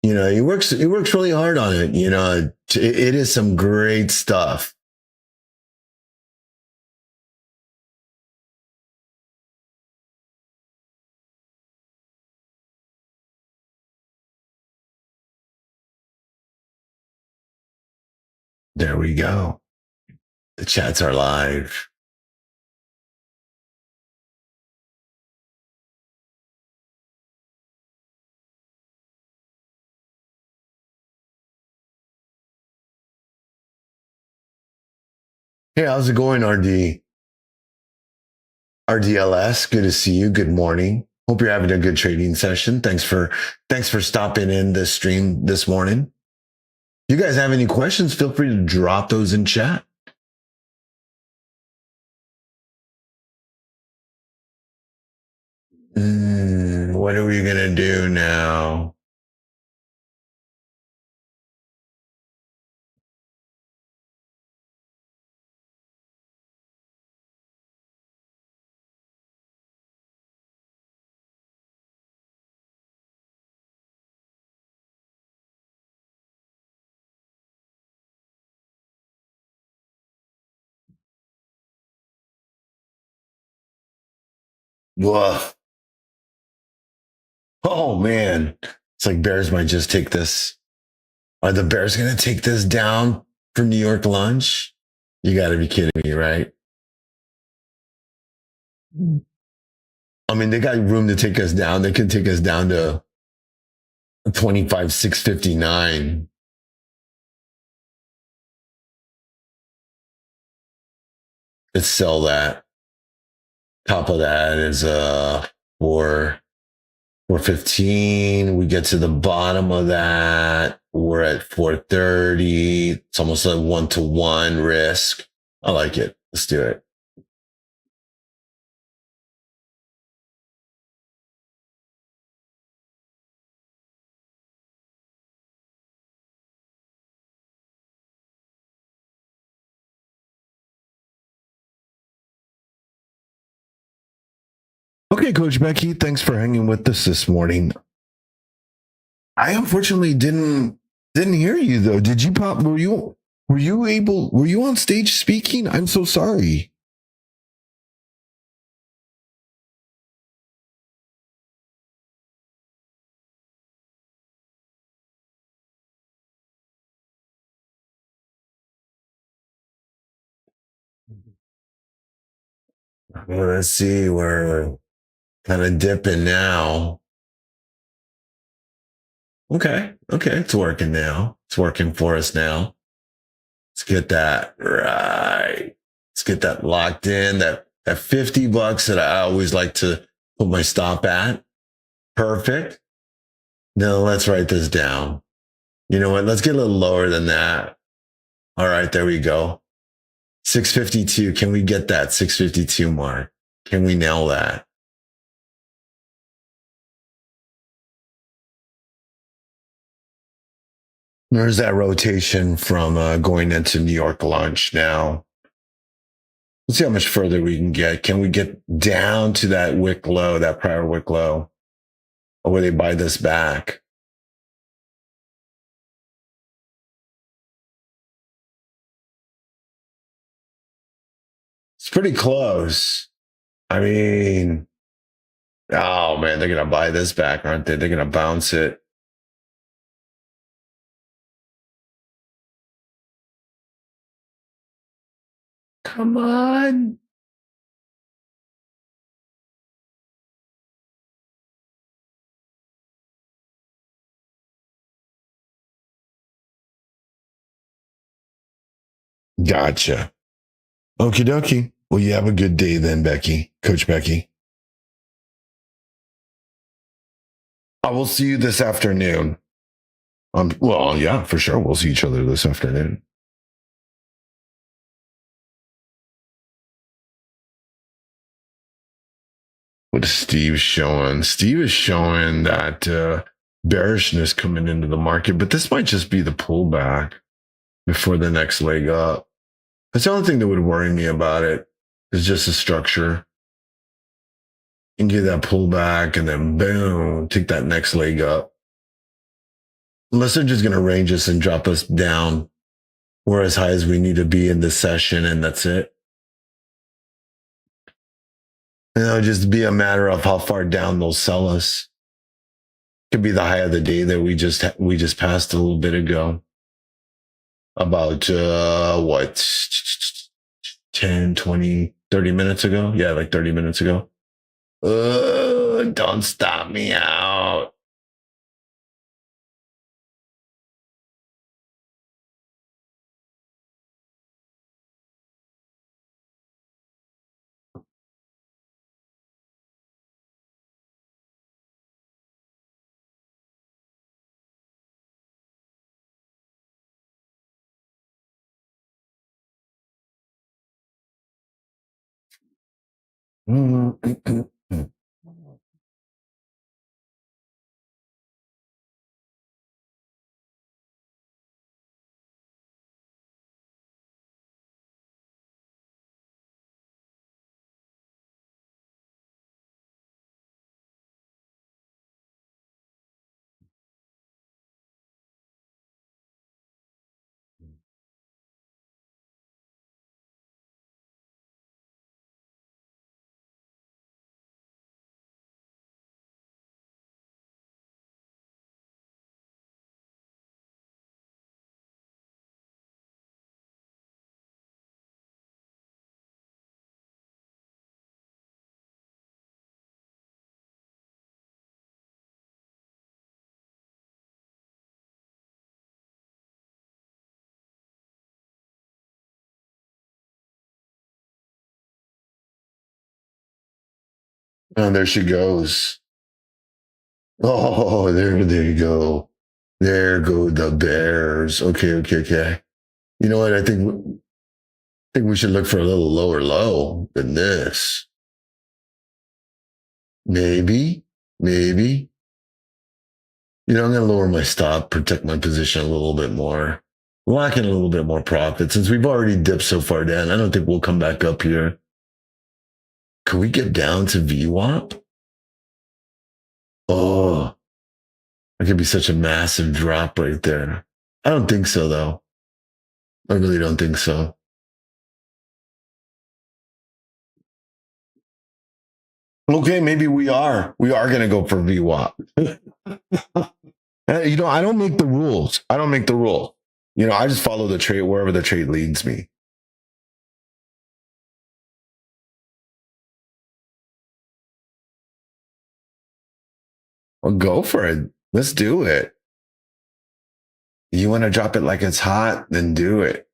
he works really hard on it. It is some great stuff. There we go. The chats are live. Hey, how's it going, RD? RDLS, good to see you. Good morning. Hope you're having a good trading session. Thanks for stopping in the stream this morning. If you guys have any questions, feel free to drop those in chat. What are we gonna do now? Woof. Oh man. It's like Bears might just take this. Are the Bears going to take this down for New York lunch? You got to be kidding me, right? I mean, they got room to take us down. They can take us down to 25,659. Let's sell that. Top of that is 415. We get to the bottom of that. We're at 430. It's almost a 1-to-1 risk. I like it. Let's do it. Okay, Coach Becky, thanks for hanging with us this morning. I unfortunately didn't hear you though. Did you pop? Were you on stage speaking? I'm so sorry. Well, let's see. We're kind of dipping now. Okay, it's working now. It's working for us now. Let's get that right. Let's get that locked in. That $50 that I always like to put my stop at. Perfect. Now let's write this down. You know what? Let's get a little lower than that. All right, there we go. 652. Can we get that 652 mark? Can we nail that? There's that rotation from going into New York lunch now. Let's see how much further we can get. Can we get down to that wick low, that prior wick low? Or will they buy this back? It's pretty close. I mean, oh man, they're going to buy this back, aren't they? They're going to bounce it. Come on. Gotcha. Okie dokie. Well, you have a good day then, Becky. Coach Becky. I will see you this afternoon. Well, yeah, for sure. We'll see each other this afternoon. What is Steve showing? Steve is showing that bearishness coming into the market, but this might just be the pullback before the next leg up. That's the only thing that would worry me about it is just the structure. And get that pullback and then boom, take that next leg up. Unless they're just going to range us and drop us down. We're as high as we need to be in this session, and that's it. And it'll just be a matter of how far down they'll sell us. Could be the high of the day that we just passed a little bit ago. About, 10, 20, 30 minutes ago? Yeah, like 30 minutes ago. Don't stop me out. Oh, there she goes. Oh, there you go. There go the bears. Okay. You know what? I think we should look for a little lower low than this. Maybe. You know, I'm going to lower my stop, protect my position a little bit more, lock in a little bit more profit. Since we've already dipped so far down, I don't think we'll come back up here. Can we get down to VWAP? Oh, that could be such a massive drop right there. I don't think so, though. I really don't think so. Okay, maybe we are. We are going to go for VWAP. I don't make the rules. I don't make the rule. I just follow the trade wherever the trade leads me. Well, go for it. Let's do it. You want to drop it like it's hot? Then do it.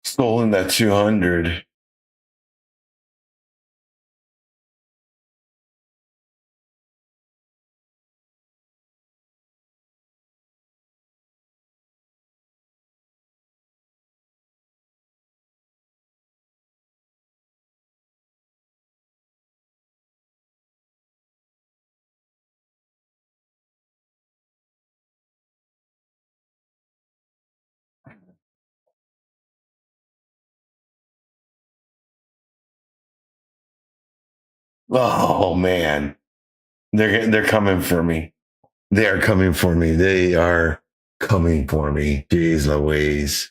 Stolen that 200. Oh man, they're coming for me. They are coming for me. They are coming for me. Jeez Louise.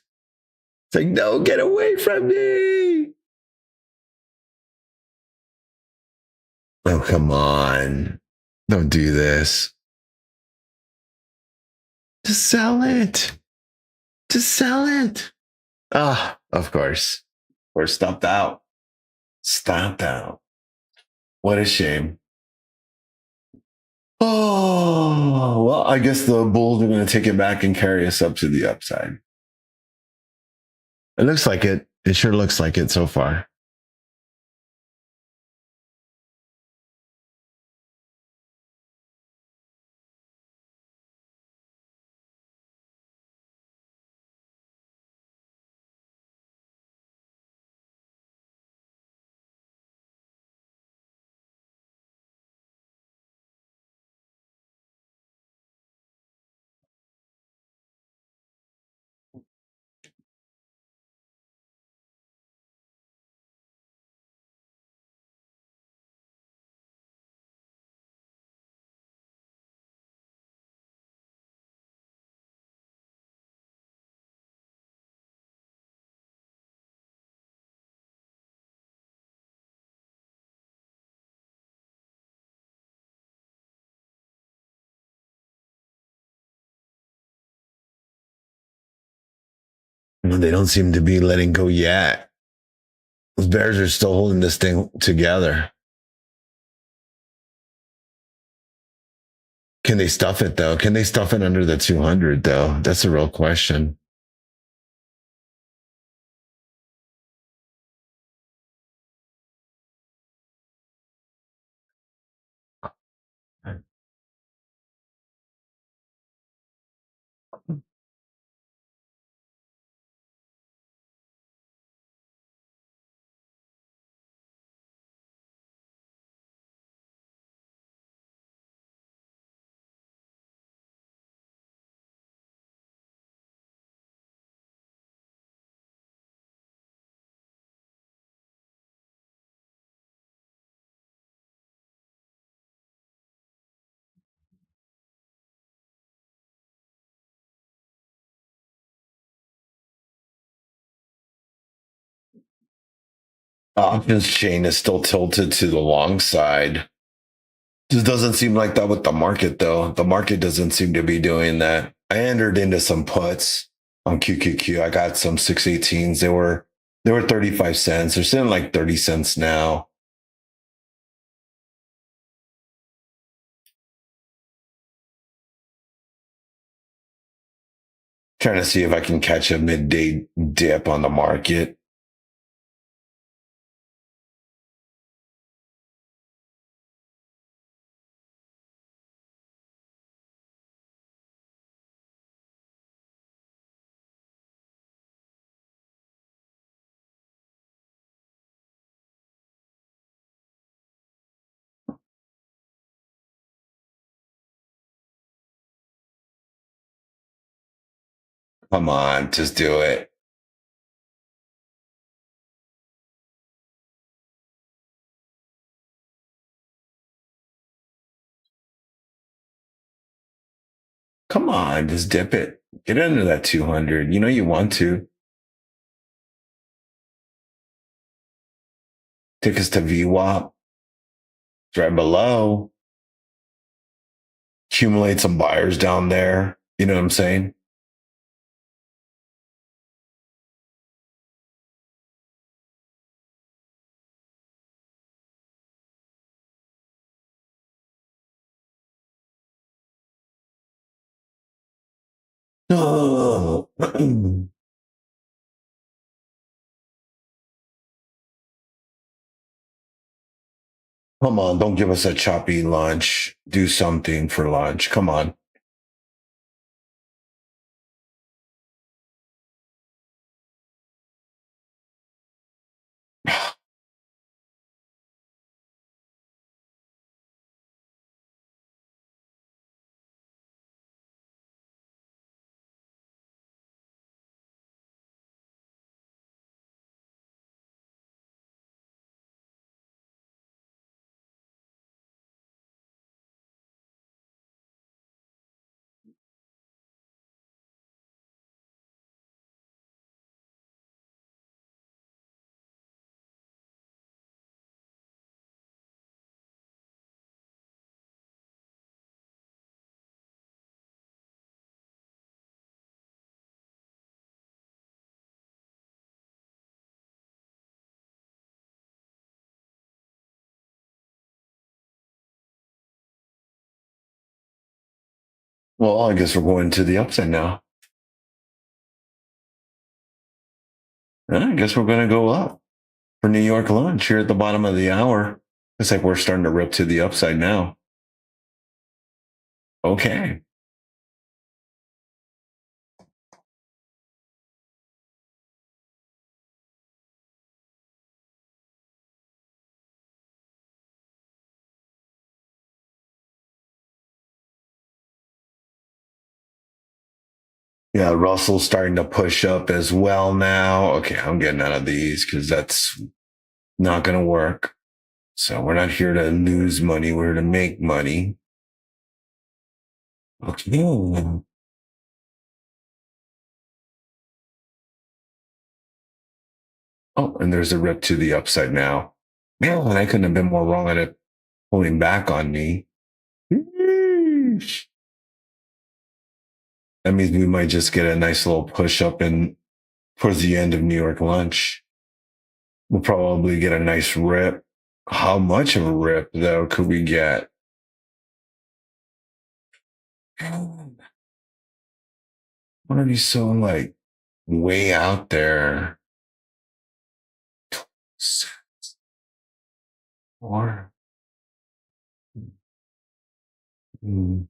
It's like, no, get away from me. Oh, come on. Don't do this. Just sell it. Just sell it. Ah, of course. We're stopped out. Stopped out. What a shame. Oh, well, I guess the Bulls are going to take it back and carry us up to the upside. It looks like it. It sure looks like it so far. They don't seem to be letting go yet. Those Bears are still holding this thing together. Can they stuff it though? Can they stuff it under the 200 though? That's a real question. Options chain is still tilted to the long side. Just doesn't seem like that with the market, though. The market doesn't seem to be doing that. I entered into some puts on QQQ. I got some 618s. They were 35 cents. They're sitting like 30 cents now. Trying to see if I can catch a midday dip on the market. Come on, just do it. Come on, just dip it. Get under that 200. You know you want to. Take us to VWAP. It's right below. Accumulate some buyers down there. You know what I'm saying? Oh. Come on, don't give us a choppy lunch. Do something for lunch. Come on. Well, I guess we're going to the upside now. I guess we're going to go up for New York lunch here at the bottom of the hour. It's like we're starting to rip to the upside now. Okay. Yeah, Russell's starting to push up as well now. Okay, I'm getting out of these because that's not going to work. So we're not here to lose money. We're here to make money. Okay. Oh, and there's a rip to the upside now. Man, I couldn't have been more wrong on it pulling back on me. Yeesh. That means we might just get a nice little push up in towards the end of New York lunch. We'll probably get a nice rip. How much of a rip, though, could we get? What are these so like way out there? Or mm,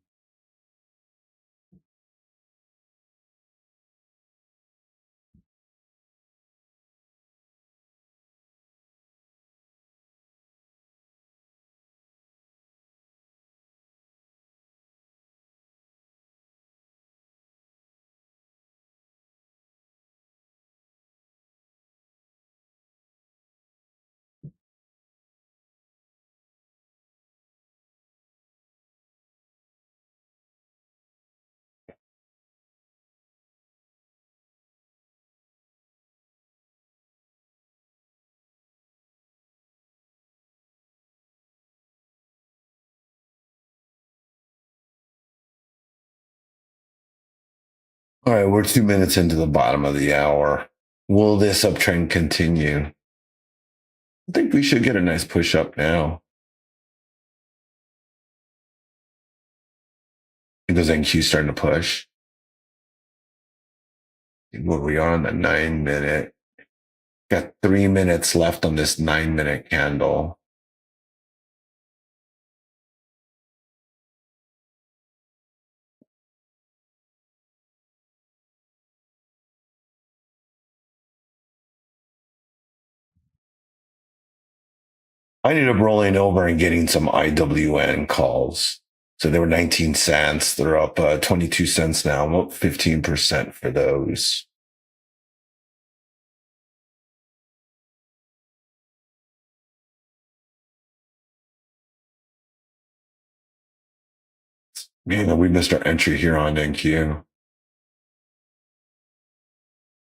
All right, we're 2 minutes into the bottom of the hour. Will this uptrend continue? I think we should get a nice push up now. Because NQ starting to push. Where we are on the 9 minute. Got 3 minutes left on this 9 minute candle. I ended up rolling over and getting some IWN calls. So they were 19 cents. They're up 22 cents now. I'm up 15% for those. We missed our entry here on NQ.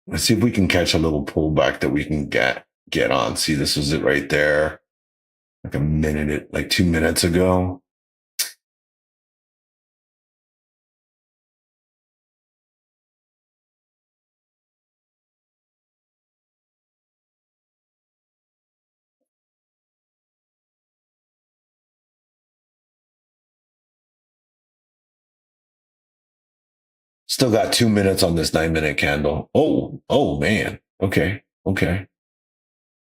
Let's see if we can catch a little pullback that we can get on. See, this was it right there. Like 2 minutes ago. Still got 2 minutes on this 9 minute candle. Oh man. Okay.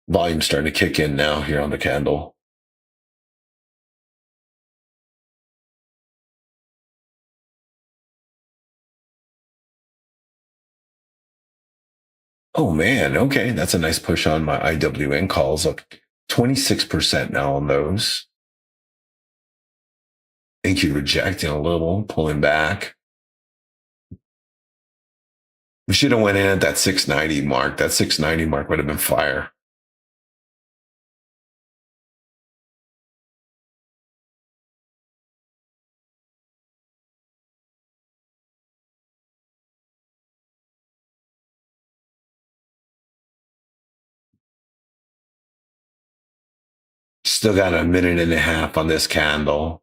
Volume's starting to kick in now here on the candle. Oh man, okay. That's a nice push on my IWN calls, up 26% now on those. Thank you, rejecting a little, pulling back. We should have went in at that 690 mark. That 690 mark would have been fire. Still got a minute and a half on this candle.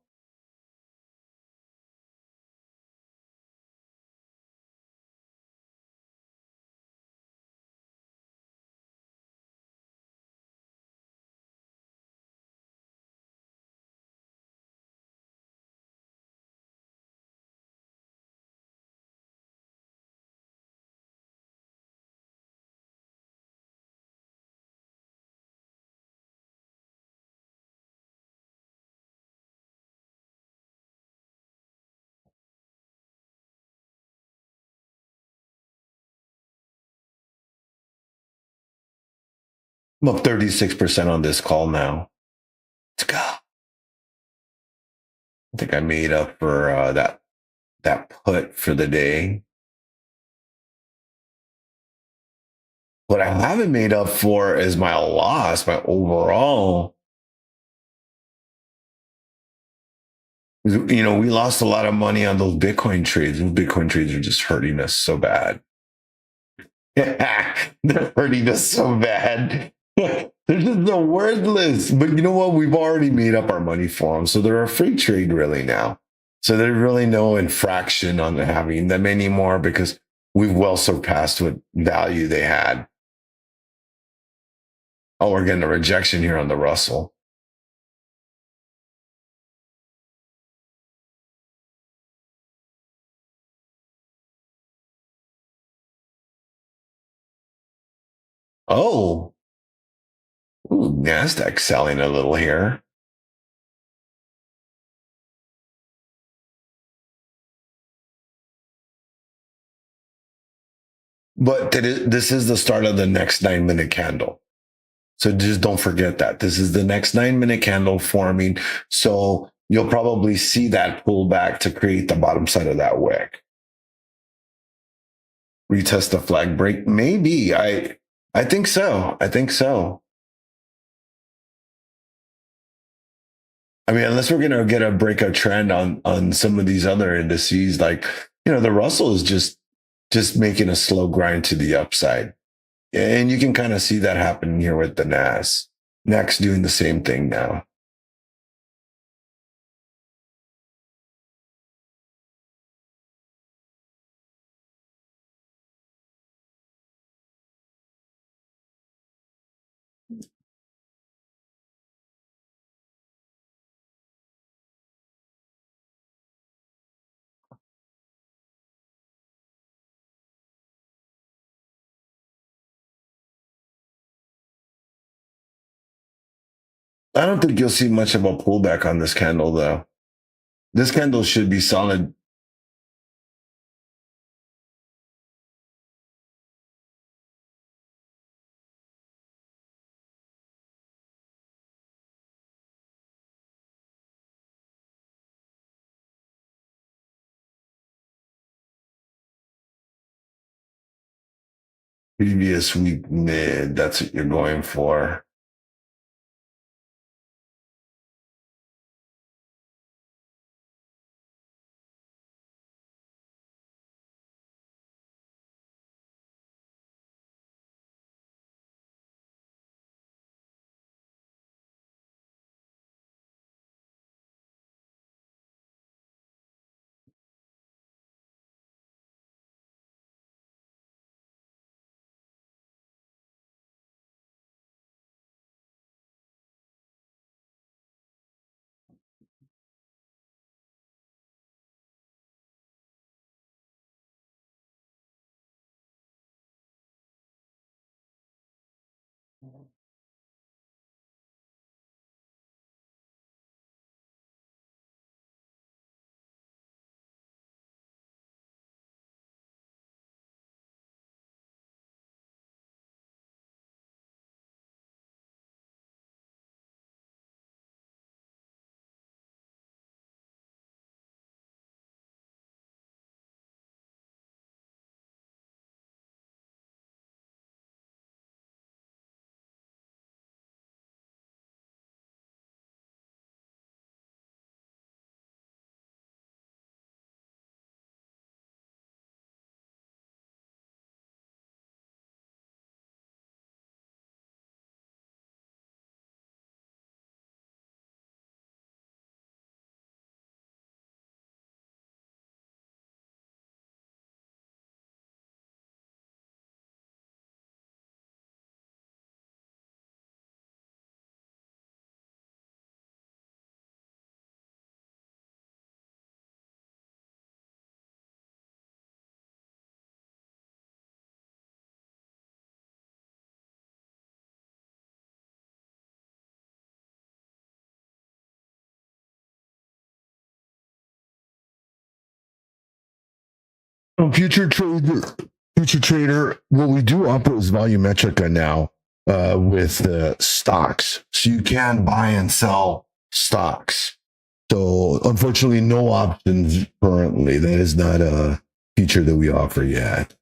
I'm up 36% on this call now. Let's go. I think I made up for that put for the day. What I haven't made up for is my loss, my overall. We lost a lot of money on those Bitcoin trades. Those Bitcoin trades are just hurting us so bad. They're hurting us so bad. They're just so worthless. But you know what? We've already made up our money for them. So they're a free trade really now. So there's really no infraction on having them anymore because we've well surpassed what value they had. Oh, we're getting a rejection here on the Russell. Oh, ooh, NASDAQ selling a little here. But this is the start of the next 9 minute candle. So just don't forget that. This is the next 9 minute candle forming. So you'll probably see that pullback to create the bottom side of that wick. Retest the flag break? Maybe. I think so. I mean, unless we're gonna get a breakout trend on some of these other indices, like the Russell is just making a slow grind to the upside. And you can kind of see that happening here with the NAS. Next doing the same thing now. I don't think you'll see much of a pullback on this candle, though. This candle should be solid. Previous week mid, that's what you're going for. Future trader, what we do offer is volumetrica now with the stocks, so you can buy and sell stocks. So unfortunately, no options currently. That is not a feature that we offer yet.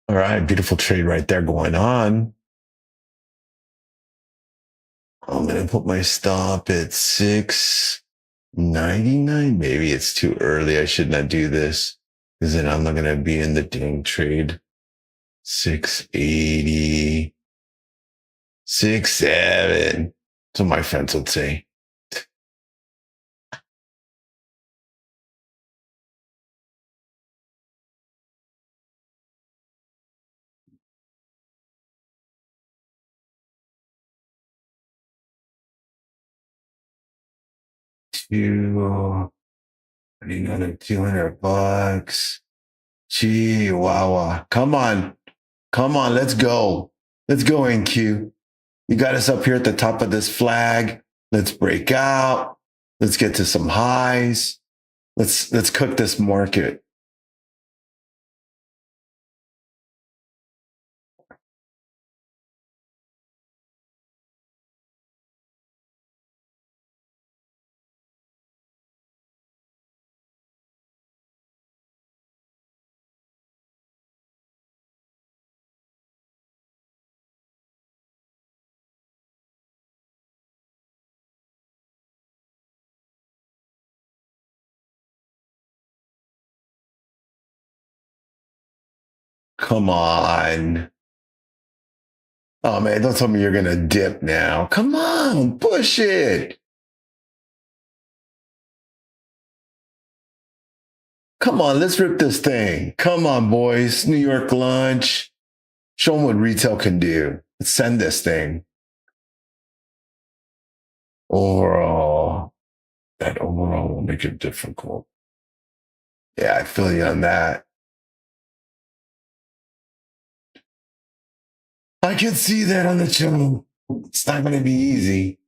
All right, beautiful trade right there going on. I'm gonna put my stop at 699. Maybe it's too early. I should not do this because then I'm not gonna be in the dang trade. 680, 67. That's what my friends would say. Another $200. Gee, wow. Come on. Come on, let's go. Let's go, NQ. You got us up here at the top of this flag. Let's break out. Let's get to some highs. Let's cook this market. Come on. Oh man, don't tell me you're gonna dip now. Come on, push it. Come on, let's rip this thing. Come on, boys. New York lunch. Show them what retail can do. Let's send this thing. Overall, that overall will make it difficult. Yeah, I feel you on that. I can see that on the channel. It's not going to be easy.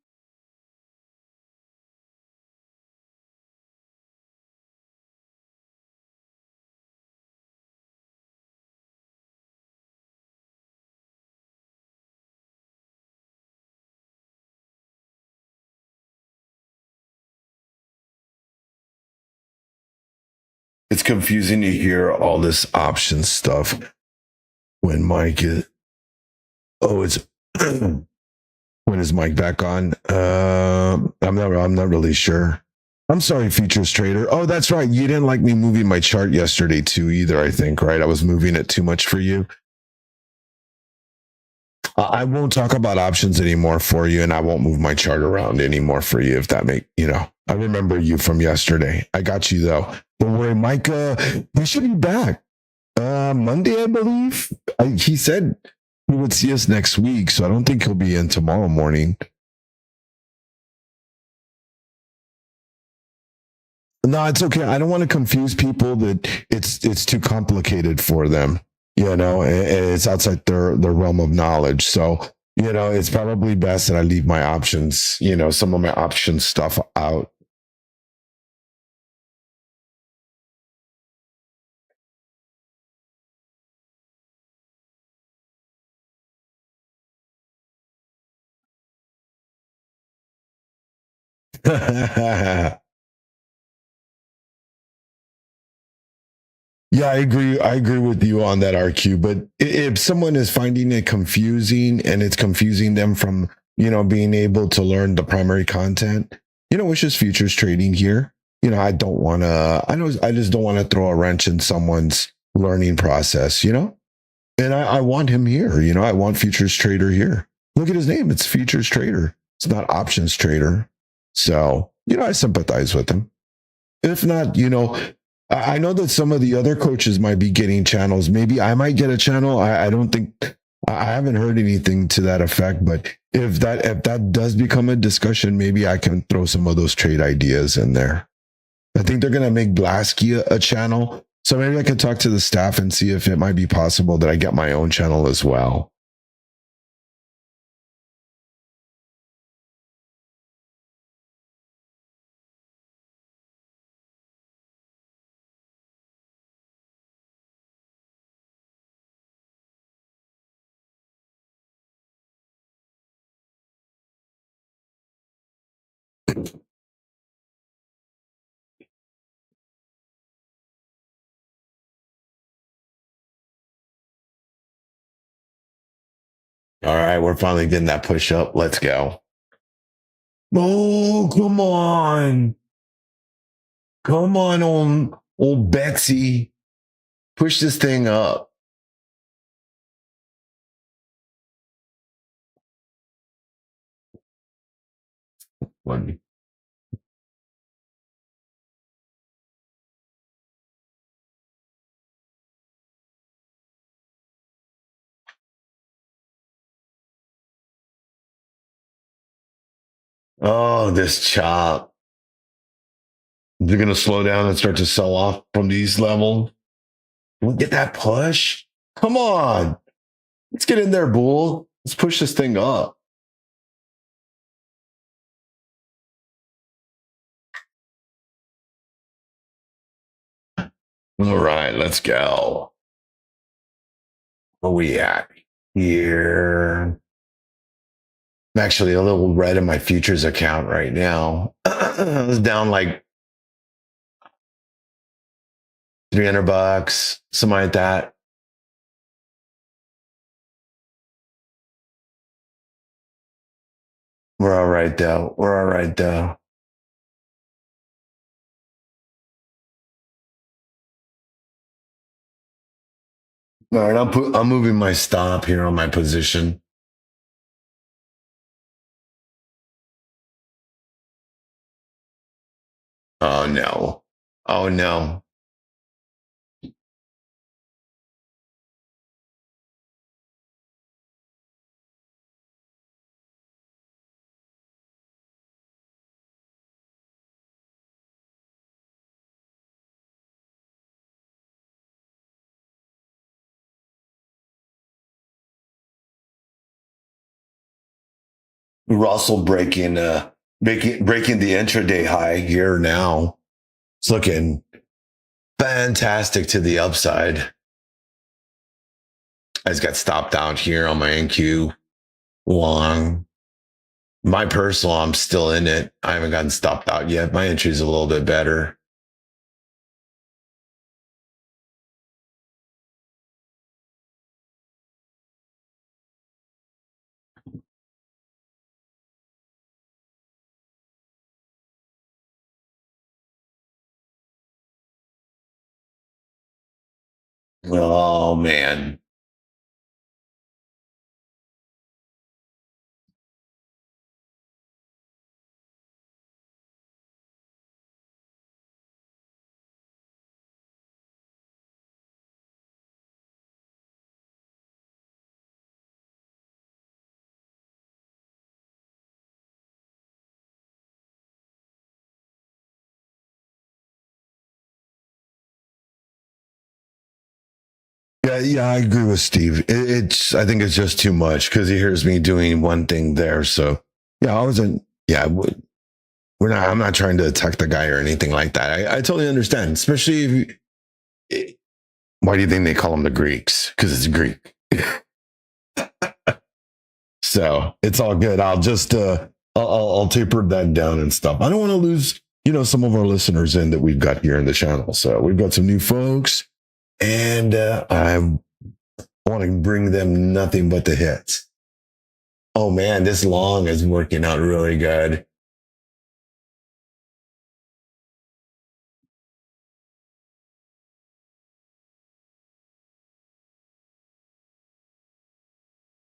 It's confusing to hear all this option stuff when Mike is. Oh, it's when is Mike back on? I'm not really sure. I'm sorry, Futures Trader. Oh, that's right. You didn't like me moving my chart yesterday too, either. I think, right? I was moving it too much for you. I won't talk about options anymore for you, and I won't move my chart around anymore for you. If that I remember you from yesterday. I got you though. Don't worry, Mike. We should be back Monday, I believe. He said he would see us next week, so I don't think he'll be in tomorrow morning. No, it's okay. I don't want to confuse people that it's too complicated for them. It's outside their realm of knowledge. So, it's probably best that I leave my options, some of my option stuff out. Yeah, I agree. I agree with you on that, RQ. But if someone is finding it confusing and it's confusing them from, being able to learn the primary content, which is futures trading here, I don't want to, I just don't want to throw a wrench in someone's learning process, and I want him here, I want futures trader here. Look at his name. It's futures trader. It's not options trader. So, I sympathize with him. If not, I know that some of the other coaches might be getting channels. Maybe I might get a channel. I don't think I haven't heard anything to that effect. But if that does become a discussion, maybe I can throw some of those trade ideas in there. I think they're gonna make BluSky a channel. So maybe I could talk to the staff and see if it might be possible that I get my own channel as well. All right, we're finally getting that push up. Let's go. Oh, come on. Come on, old Betsy. Push this thing up. One. Oh, this chop. They're going to slow down and start to sell off from these levels. We get that push. Come on. Let's get in there, bull. Let's push this thing up. All right, let's go. Where we at here? I'm actually a little red in my futures account right now. It's down like $300, something like that. We're all right though. We're all right though. All right, I'm moving my stop here on my position. Oh no. Oh no. Russell breaking the intraday high here now. It's looking fantastic to the upside. I just got stopped out here on my NQ long. My personal, I'm still in it. I haven't gotten stopped out yet. My entry's a little bit better. Oh man. Yeah, I agree with Steve. I think it's just too much because he hears me doing one thing there. So yeah, I wasn't. Yeah, I'm not trying to attack the guy or anything like that. I totally understand, especially if. Why do you think they call them the Greeks? Because it's Greek. So it's all good. I'll just I'll taper that down and stuff. I don't want to lose, some of our listeners in that we've got here in the channel. So we've got some new folks, and I want to bring them nothing but the hits. Oh man, this long is working out really good.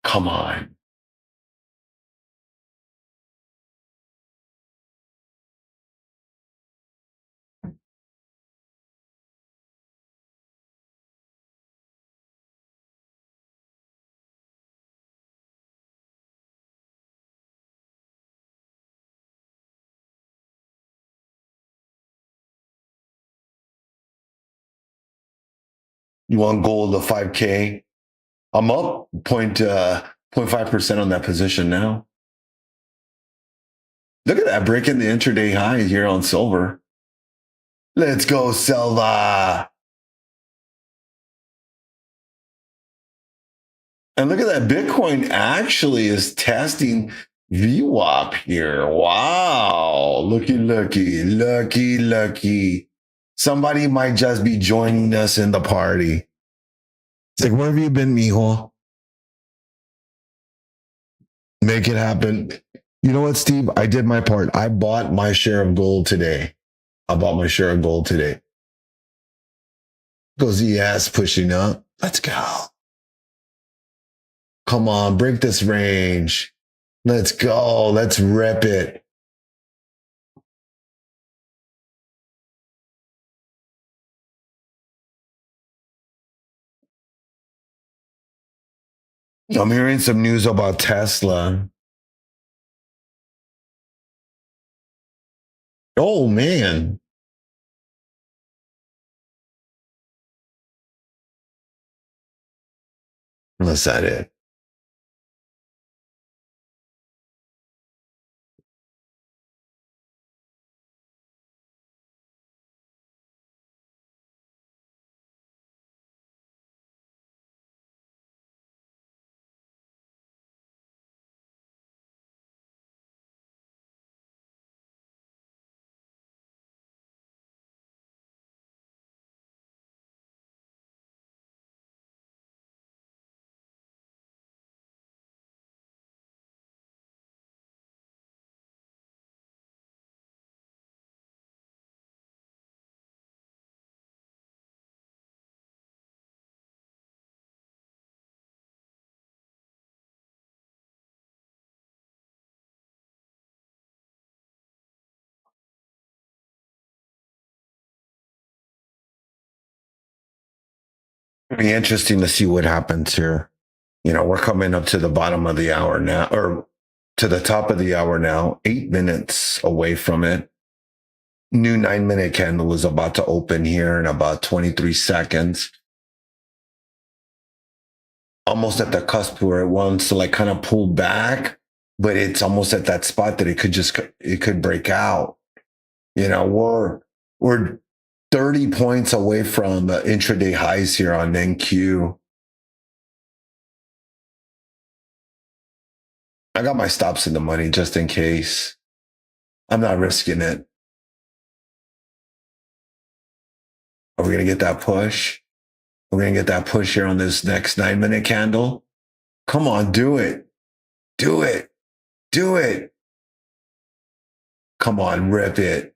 Come on. You want gold of 5K? I'm up 0.5% on that position now. Look at that, breaking the intraday high here on silver. Let's go, Silva. And look at that, Bitcoin actually is testing VWAP here. Wow. Looky. Somebody might just be joining us in the party. It's like, where have you been, mijo? Make it happen. You know what, Steve? I did my part. I bought my share of gold today. Goes ES pushing up. Let's go. Come on, break this range. Let's go. Let's rip it. I'm hearing some news about Tesla. Oh, man. Was that it? It'll be interesting to see what happens here. You know, we're coming up to the bottom of the hour now, or to the top of the hour now, 8 minutes away from it. New 9 minute candle is about to open here in about 23 seconds. Almost at the cusp where it wants to like kind of pull back, but it's almost at that spot that it could break out. You know, we're 30 points away from intraday highs here on NQ. I got my stops in the money just in case. I'm not risking it. Are we going to get that push? We're going to get that push here on this next 9 minute candle. Come on, do it. Do it. Do it. Come on, rip it.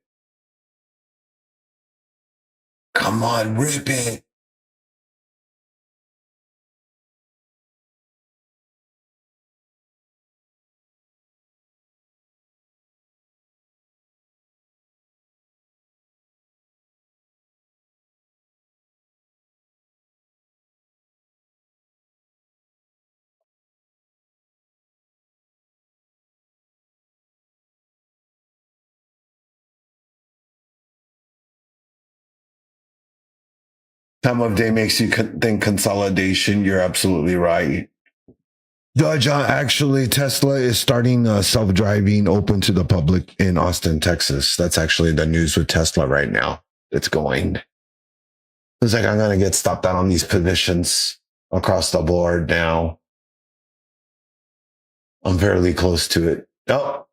Come on, rip it. Time of day makes you think consolidation. You're absolutely right. Judge, actually, Tesla is starting self-driving open to the public in Austin, Texas. That's actually the news with Tesla right now. It's going. It's like I'm going to get stopped out on these positions across the board now. I'm fairly close to it. Oh,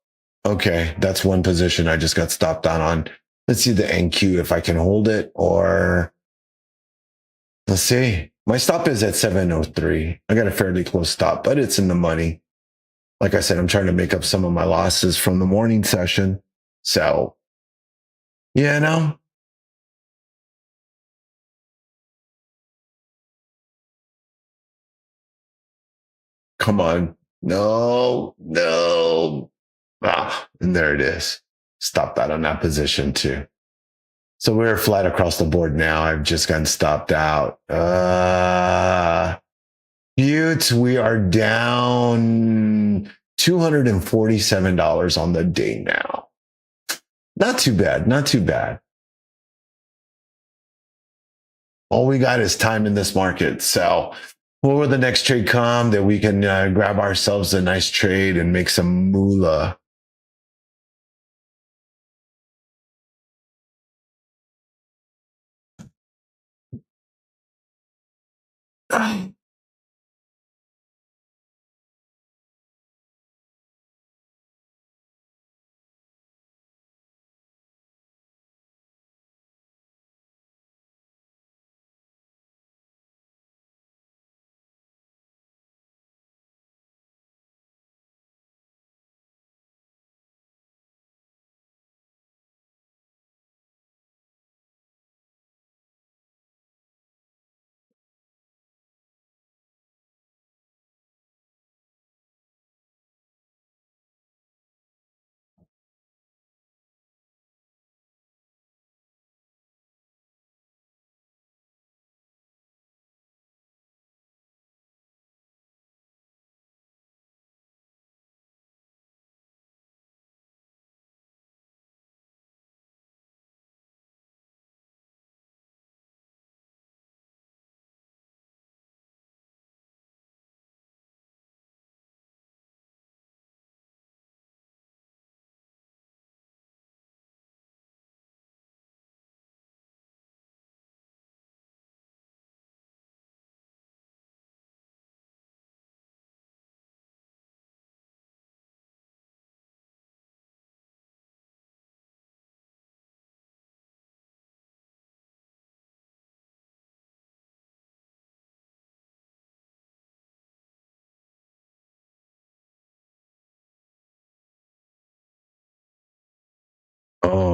okay. That's one position I just got stopped out on. Let's see the NQ if I can hold it, or let's see. My stop is at 703. I got a fairly close stop, but it's in the money. Like I said, I'm trying to make up some of my losses from the morning session. So, yeah, no. Come on. No, no. Ah, and there it is. Stop that on that position too. So we're flat across the board now. I've just gotten stopped out. Butte, we are down $247 on the day now. Not too bad. Not too bad. All we got is time in this market. So what will the next trade come that we can grab ourselves a nice trade and make some moolah?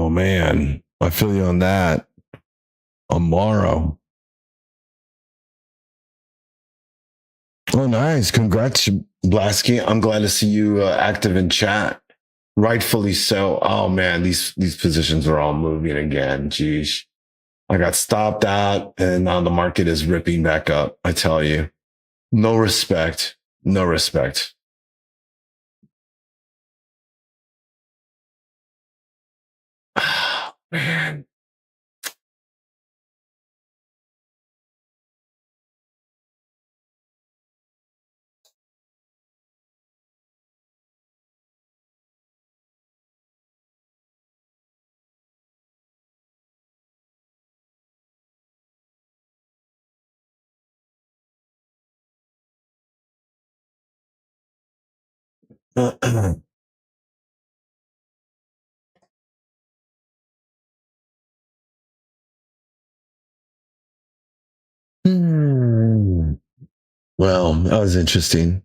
Oh man, I feel you on that. Amaro. Oh, nice. Congrats, Blasky. I'm glad to see you active in chat. Rightfully so. Oh man, these positions are all moving again. Geez. I got stopped out and now the market is ripping back up. I tell you. No respect. No respect. Man. Hmm. Well, that was interesting.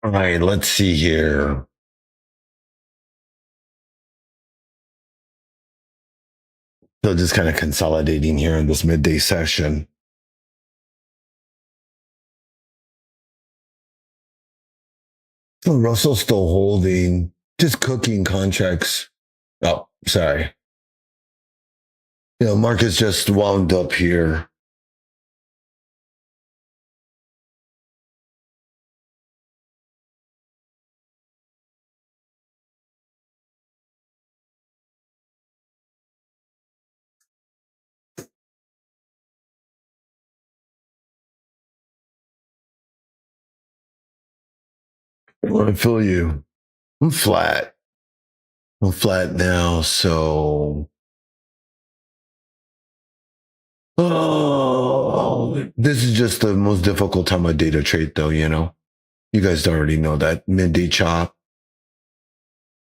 All right, let's see here. So just kind of consolidating here in this midday session. So Russell's still holding, just cooking contracts. Oh, sorry. Market's just wound up here. I feel you. I'm flat. I'm flat now, so. Oh, this is just the most difficult time of day to trade, though, You guys already know that midday chop.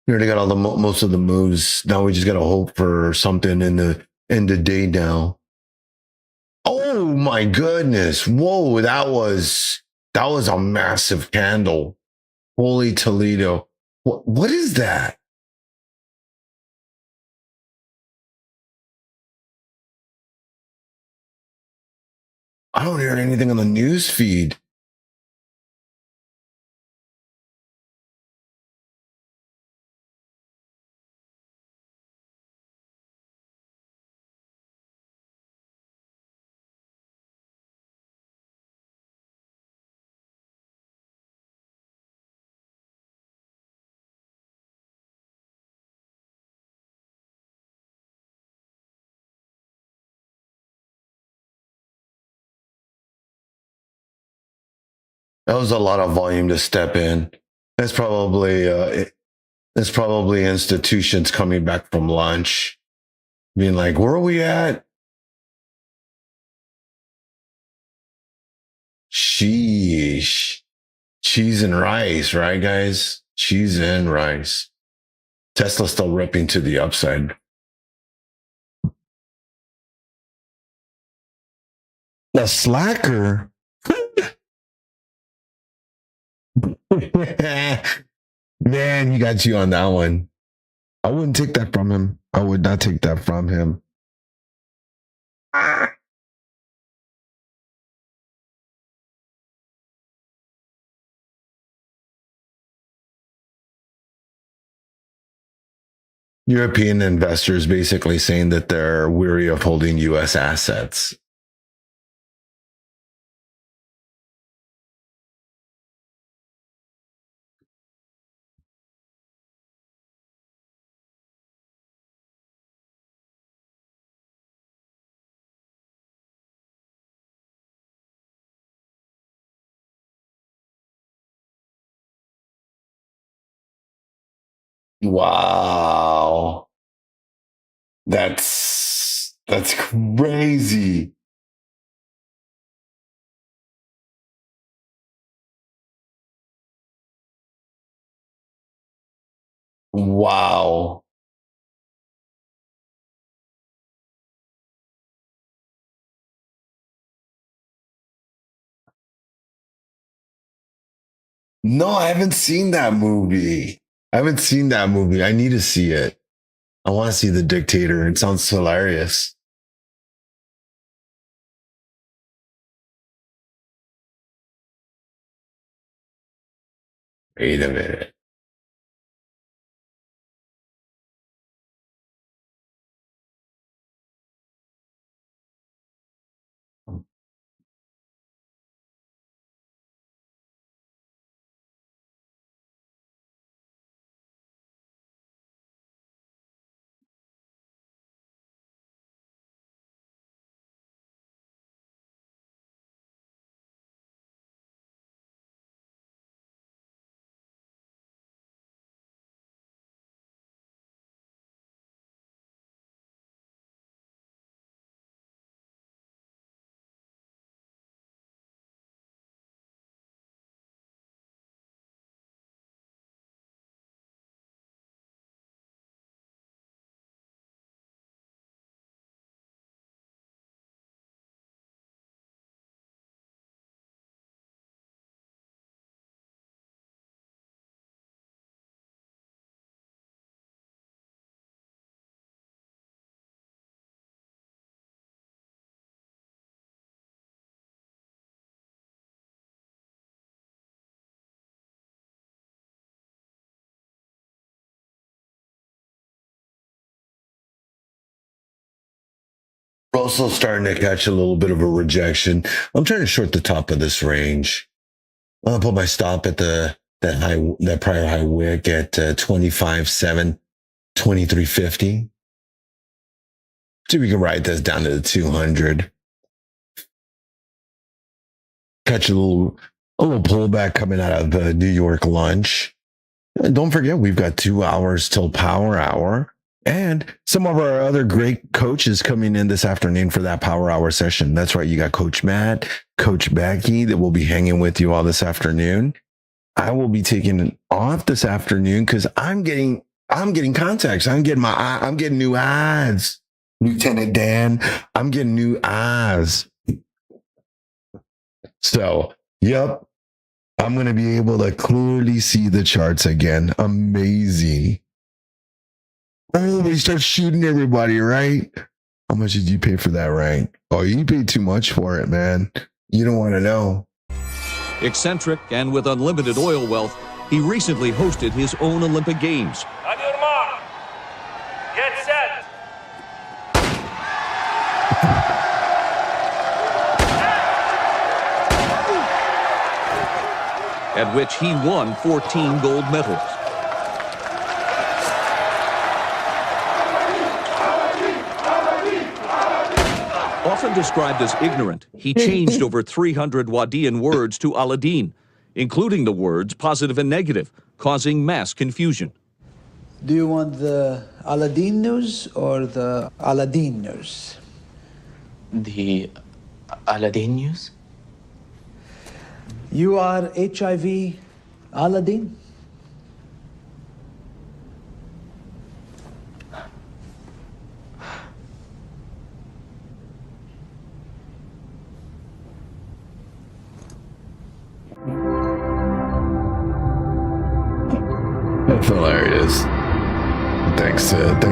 We already got all the most of the moves. Now we just gotta hope for something in the day now. Oh Oh my goodness. Whoa, that was a massive candle. Holy Toledo. What is that? I don't hear anything on the news feed. That was a lot of volume to step in. That's probably institutions coming back from lunch, being like, "Where are we at?" Sheesh. Cheese and rice, right, guys? Cheese and rice. Tesla still ripping to the upside. The slacker. Man, he got you on that one. I wouldn't take that from him. I would not take that from him. European investors basically saying that they're weary of holding US assets. Wow. That's crazy. Wow. No, I haven't seen that movie. I haven't seen that movie. I need to see it. I want to see The Dictator. It sounds hilarious. Wait a minute. We're also starting to catch a little bit of a rejection. I'm trying to short the top of this range. I'll put my stop at that prior high wick at 25.7, 23.50. See if we can ride this down to the 200. Catch a little pullback coming out of New York lunch. And don't forget, we've got 2 hours till power hour. And some of our other great coaches coming in this afternoon for that power hour session. That's right. You got Coach Matt, Coach Becky that will be hanging with you all this afternoon. I will be taking off this afternoon because I'm getting contacts. I'm getting new eyes. Lieutenant Dan, I'm getting new eyes. So, yep, I'm going to be able to clearly see the charts again. Amazing. Oh, we start shooting everybody, right? How much did you pay for that rank? Oh, you paid too much for it, man. You don't want to know. Eccentric and with unlimited oil wealth, he recently hosted his own Olympic Games. On your mark. Get set. At which he won 14 gold medals. Often described as ignorant, he changed over 300 Wadian words to Aladdin, including the words positive and negative, causing mass confusion. Do you want the Aladdin news or the Aladdin news? The Aladdin news? You are HIV Aladdin? That's hilarious. Thanks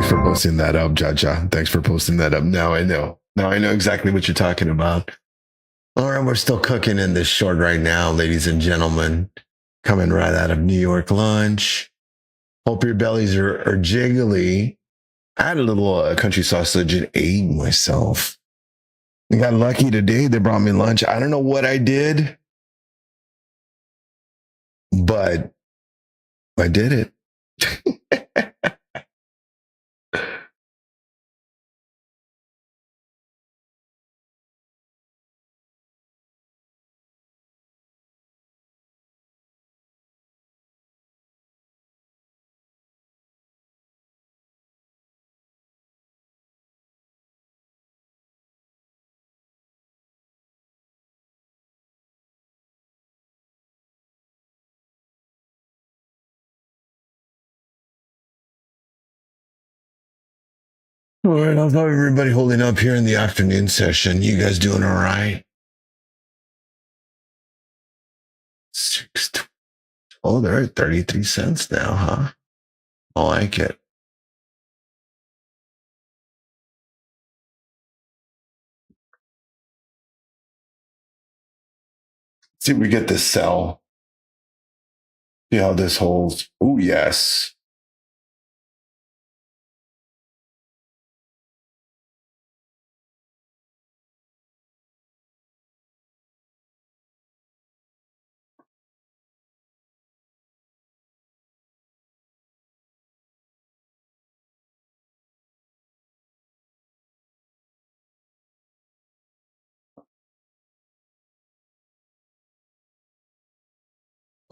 for posting that up, Jaja. Thanks for posting that up. Now I know. Now I know exactly what you're talking about. All right, we're still cooking in this short right now, ladies and gentlemen. Coming right out of New York lunch. Hope your bellies are jiggly. I had a little country sausage and ate myself. I got lucky today. They brought me lunch. I don't know what I did, but I did it. All right, how's everybody holding up here in the afternoon session? You guys doing all right? Oh, they're at 33 cents now, huh? I like it. See if we get this sell. See how this holds. Oh, yes.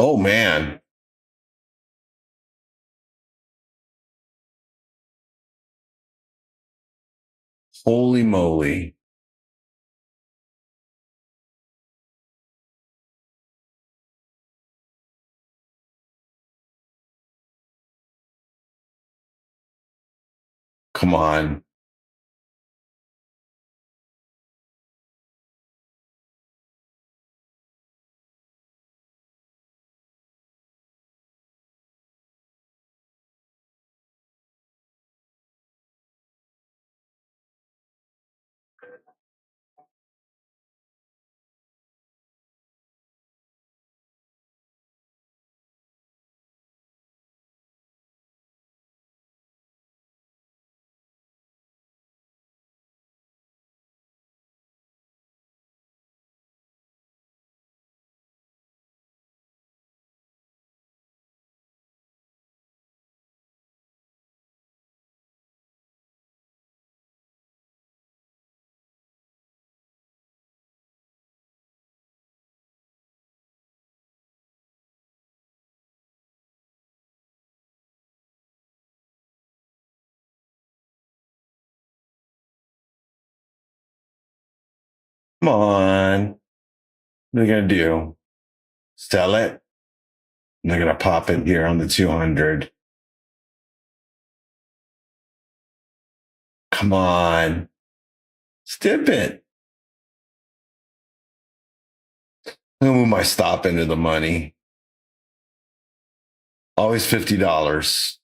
Oh, man. Holy moly. Come on. Come on. What are they going to do? Sell it? And they're going to pop it here on the 200. Come on. Stip it. I'm gonna move my stop into the money. Always $50.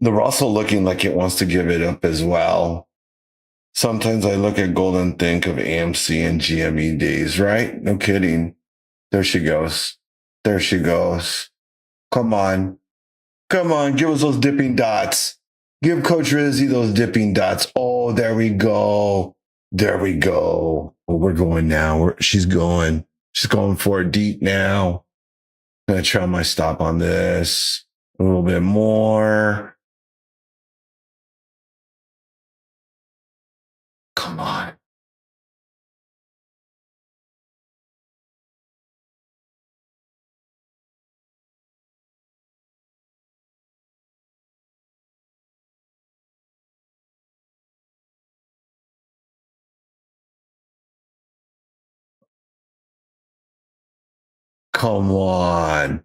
The Russell looking like it wants to give it up as well. Sometimes I look at gold and think of AMC and GME days, right? No kidding. There she goes. There she goes. Come on. Come on. Give us those dipping dots. Give Coach Rizzy those dipping dots. Oh, there we go. There we go. Well, we're going now. She's going. She's going for it deep now. I'm going to try my stop on this. A little bit more. Come on. Come on.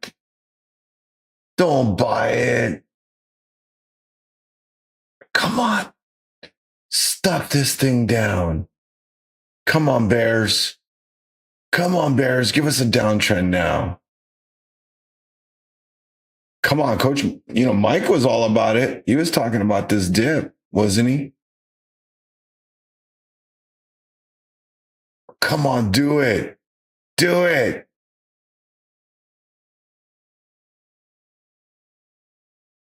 Don't buy it. Come on. Stop this thing down. Come on, Bears. Come on, Bears. Give us a downtrend now. Come on, Coach. Mike was all about it. He was talking about this dip, wasn't he? Come on, do it. Do it.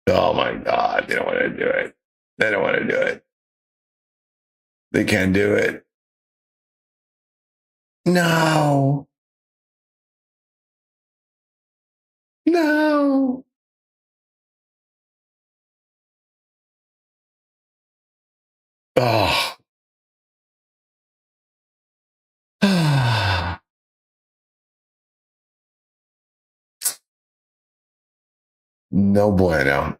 Oh my God. They don't want to do it. They don't want to do it. They can't do it. No. No. Oh. No bueno.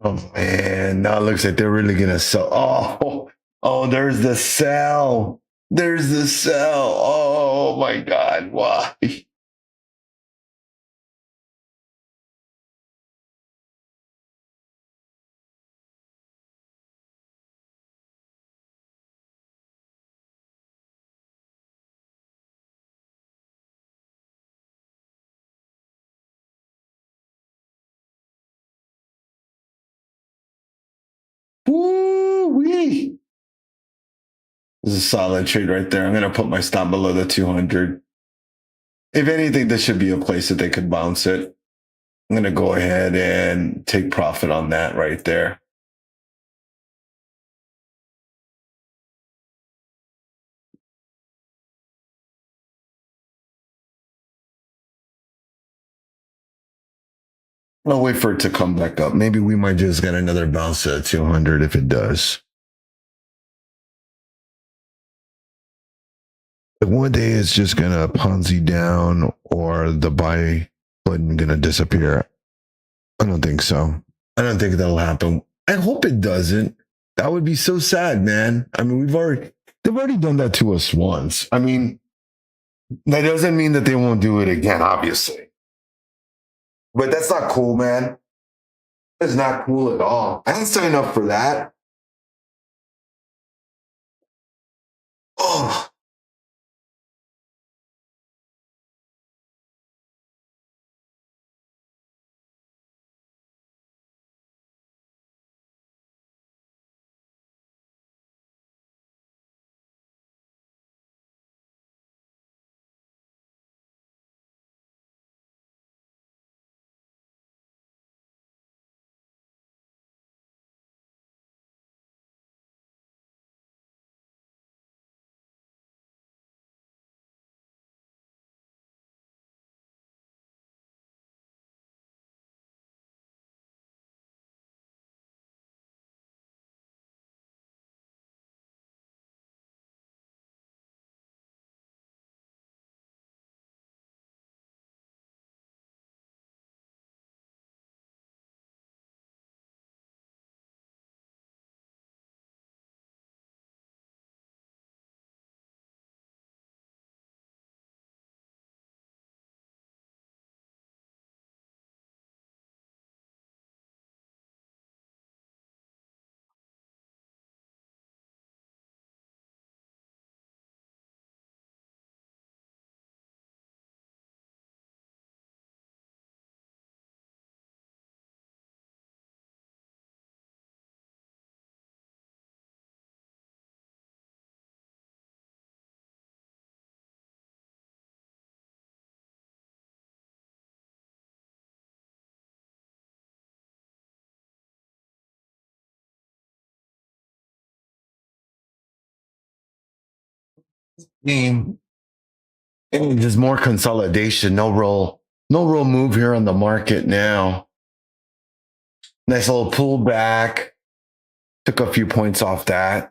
Oh man, now it looks like they're really gonna sell. Oh, there's the sell. There's the sell. Oh my God, why? Woo wee! This is a solid trade right there. I'm gonna put my stop below the 200. If anything, this should be a place that they could bounce it. I'm gonna go ahead and take profit on that right there. I'll wait for it to come back up. Maybe we might just get another bounce at 200 if it does. One day it's just gonna Ponzi down, or the buy button gonna disappear. I don't think so. I don't think that'll happen. I hope it doesn't. That would be so sad, man. I mean, they've already done that to us once. I mean, that doesn't mean that they won't do it again, obviously. But that's not cool, man. That's not cool at all. I didn't sign up for that. Oh. Game. And there's more consolidation. No real move here on the market now. Nice little pullback. Took a few points off that.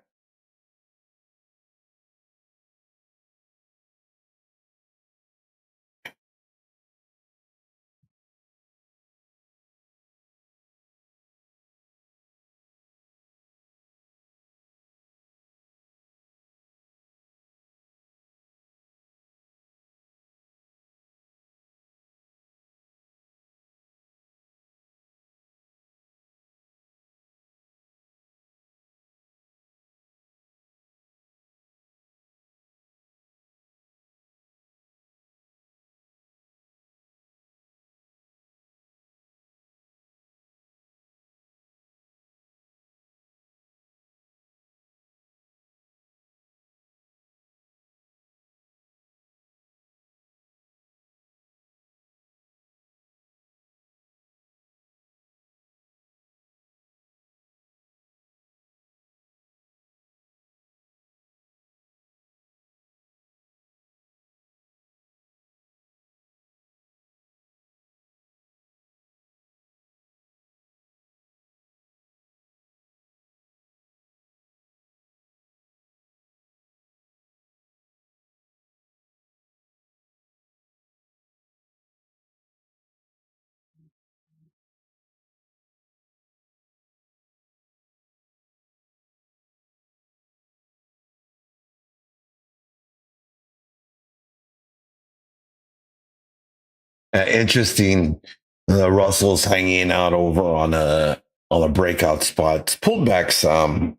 Interesting. The Russell's hanging out over on a breakout spot. It's pulled back some.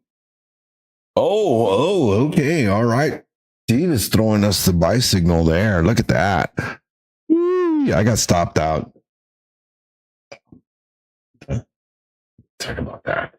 Okay, all right. Steve is throwing us the buy signal there. Look at that. I got stopped out. Talk about that.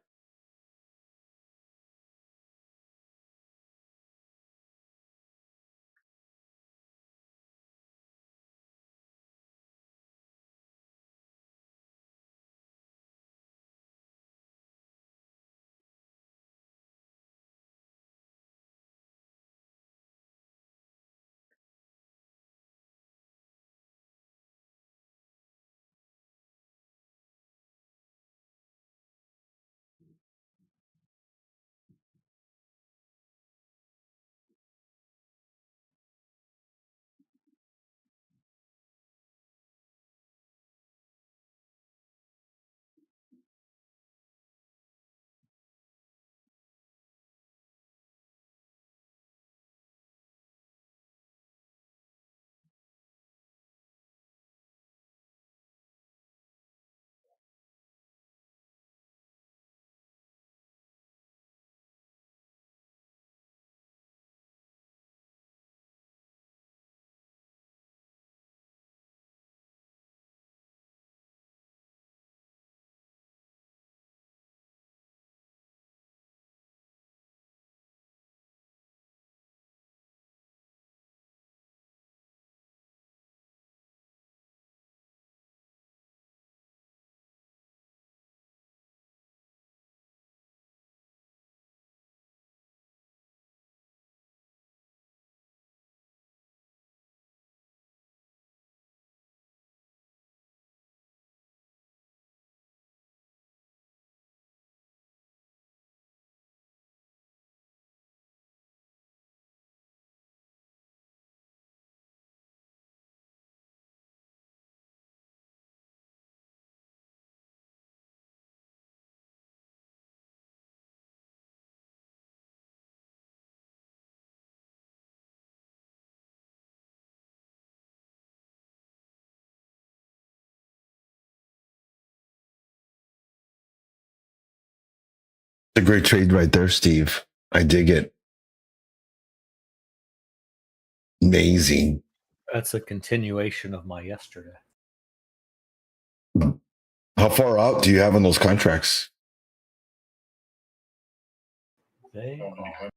It's a great trade right there, Steve. I dig it. Amazing. That's a continuation of my yesterday. How far out do you have on those contracts? They are.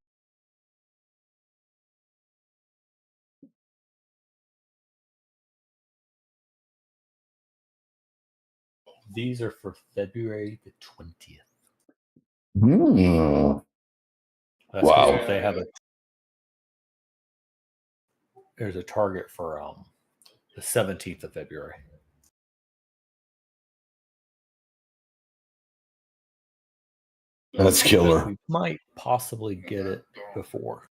These are for February the 20th. That's Wow. because they have there's a target for the 17th of February. That's killer. We might possibly get it before.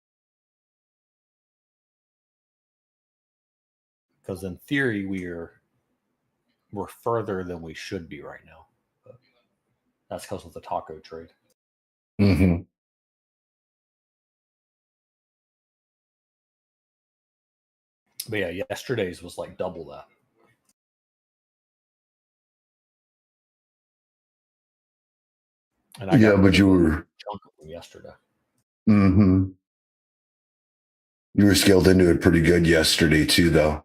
Because in theory we're further than we should be right now. But that's because of the taco trade. Mm-hmm. But yeah, yesterday's was like double that. And I got but you were chunk of them yesterday. mm-hmm. You were scaled into it pretty good yesterday too, though.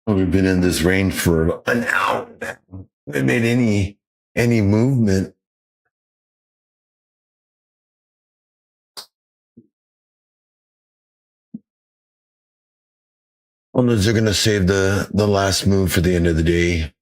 We've been in this range for an hour. We haven't made any movement. Unless they're going to save the last move for the end of the day.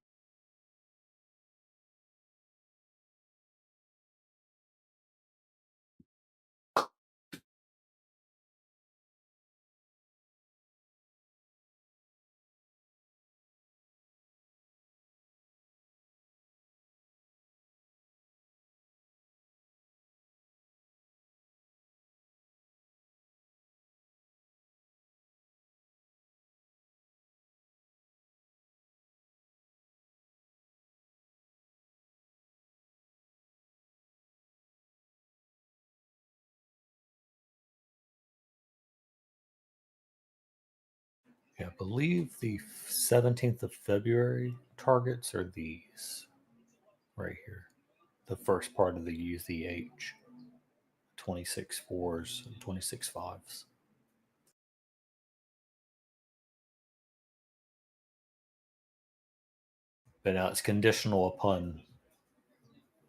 Yeah, I believe the 17th of February targets are these right here. The first part of the UZH, 26 fours and 26 fives. But now it's conditional upon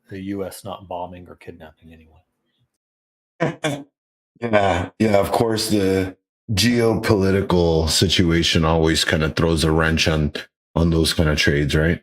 the U.S. not bombing or kidnapping anyone. Yeah, of course, the geopolitical situation always kind of throws a wrench on those kind of trades, right?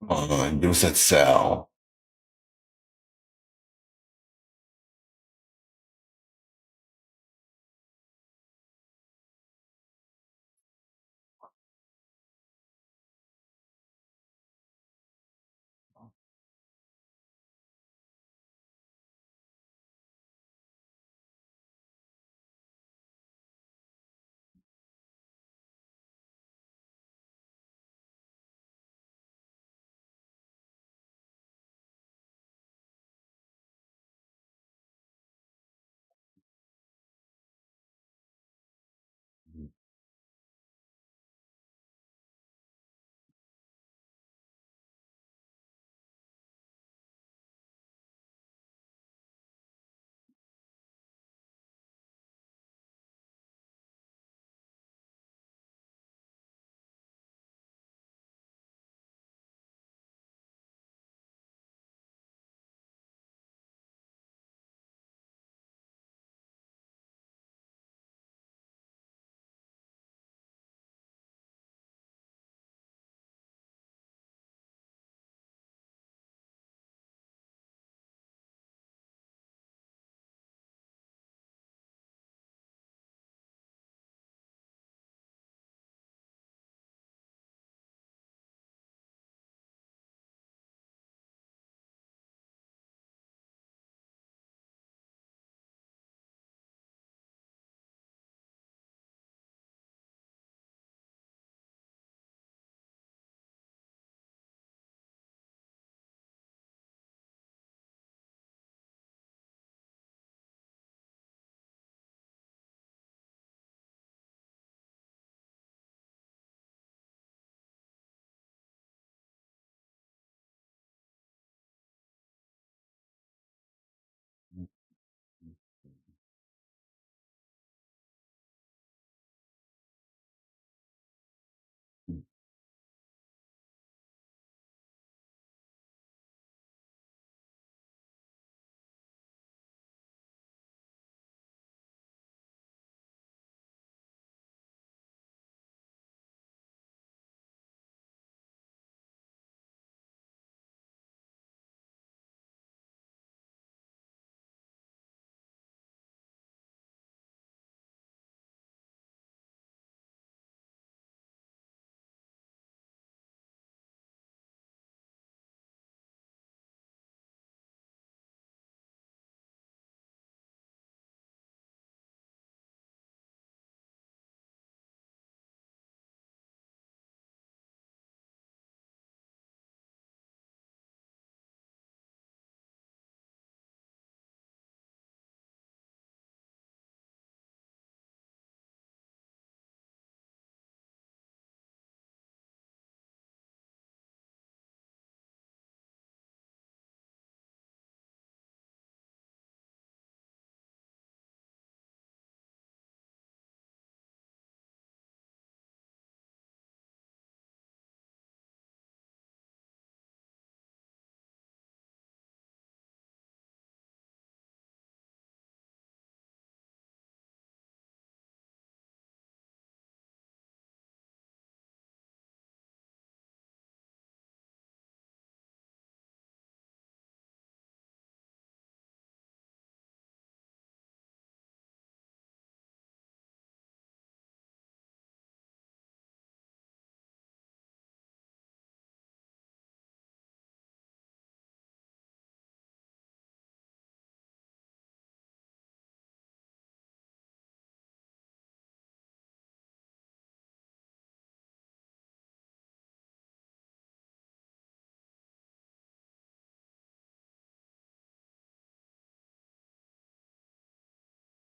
Give us that sell.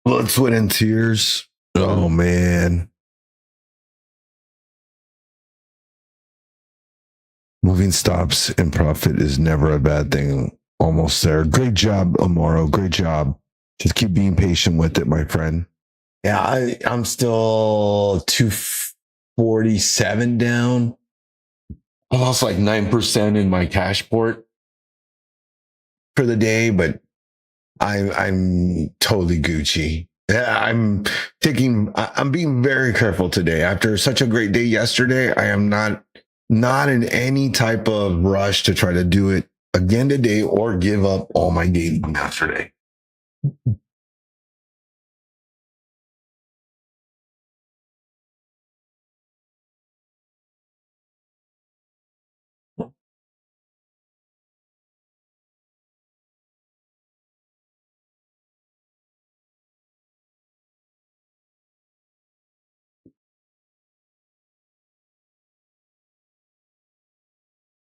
Blood, sweat, and tears. Oh man. Moving stops and profit is never a bad thing. Almost there. Great job, Amaro. Great job. Just keep being patient with it, my friend. Yeah, I'm still 247 down. I lost like 9% in my cash port for the day, but I'm totally Gucci. Yeah, I'm being very careful today. After such a great day yesterday, I am not not in any type of rush to try to do it again today or give up all my gains from yesterday.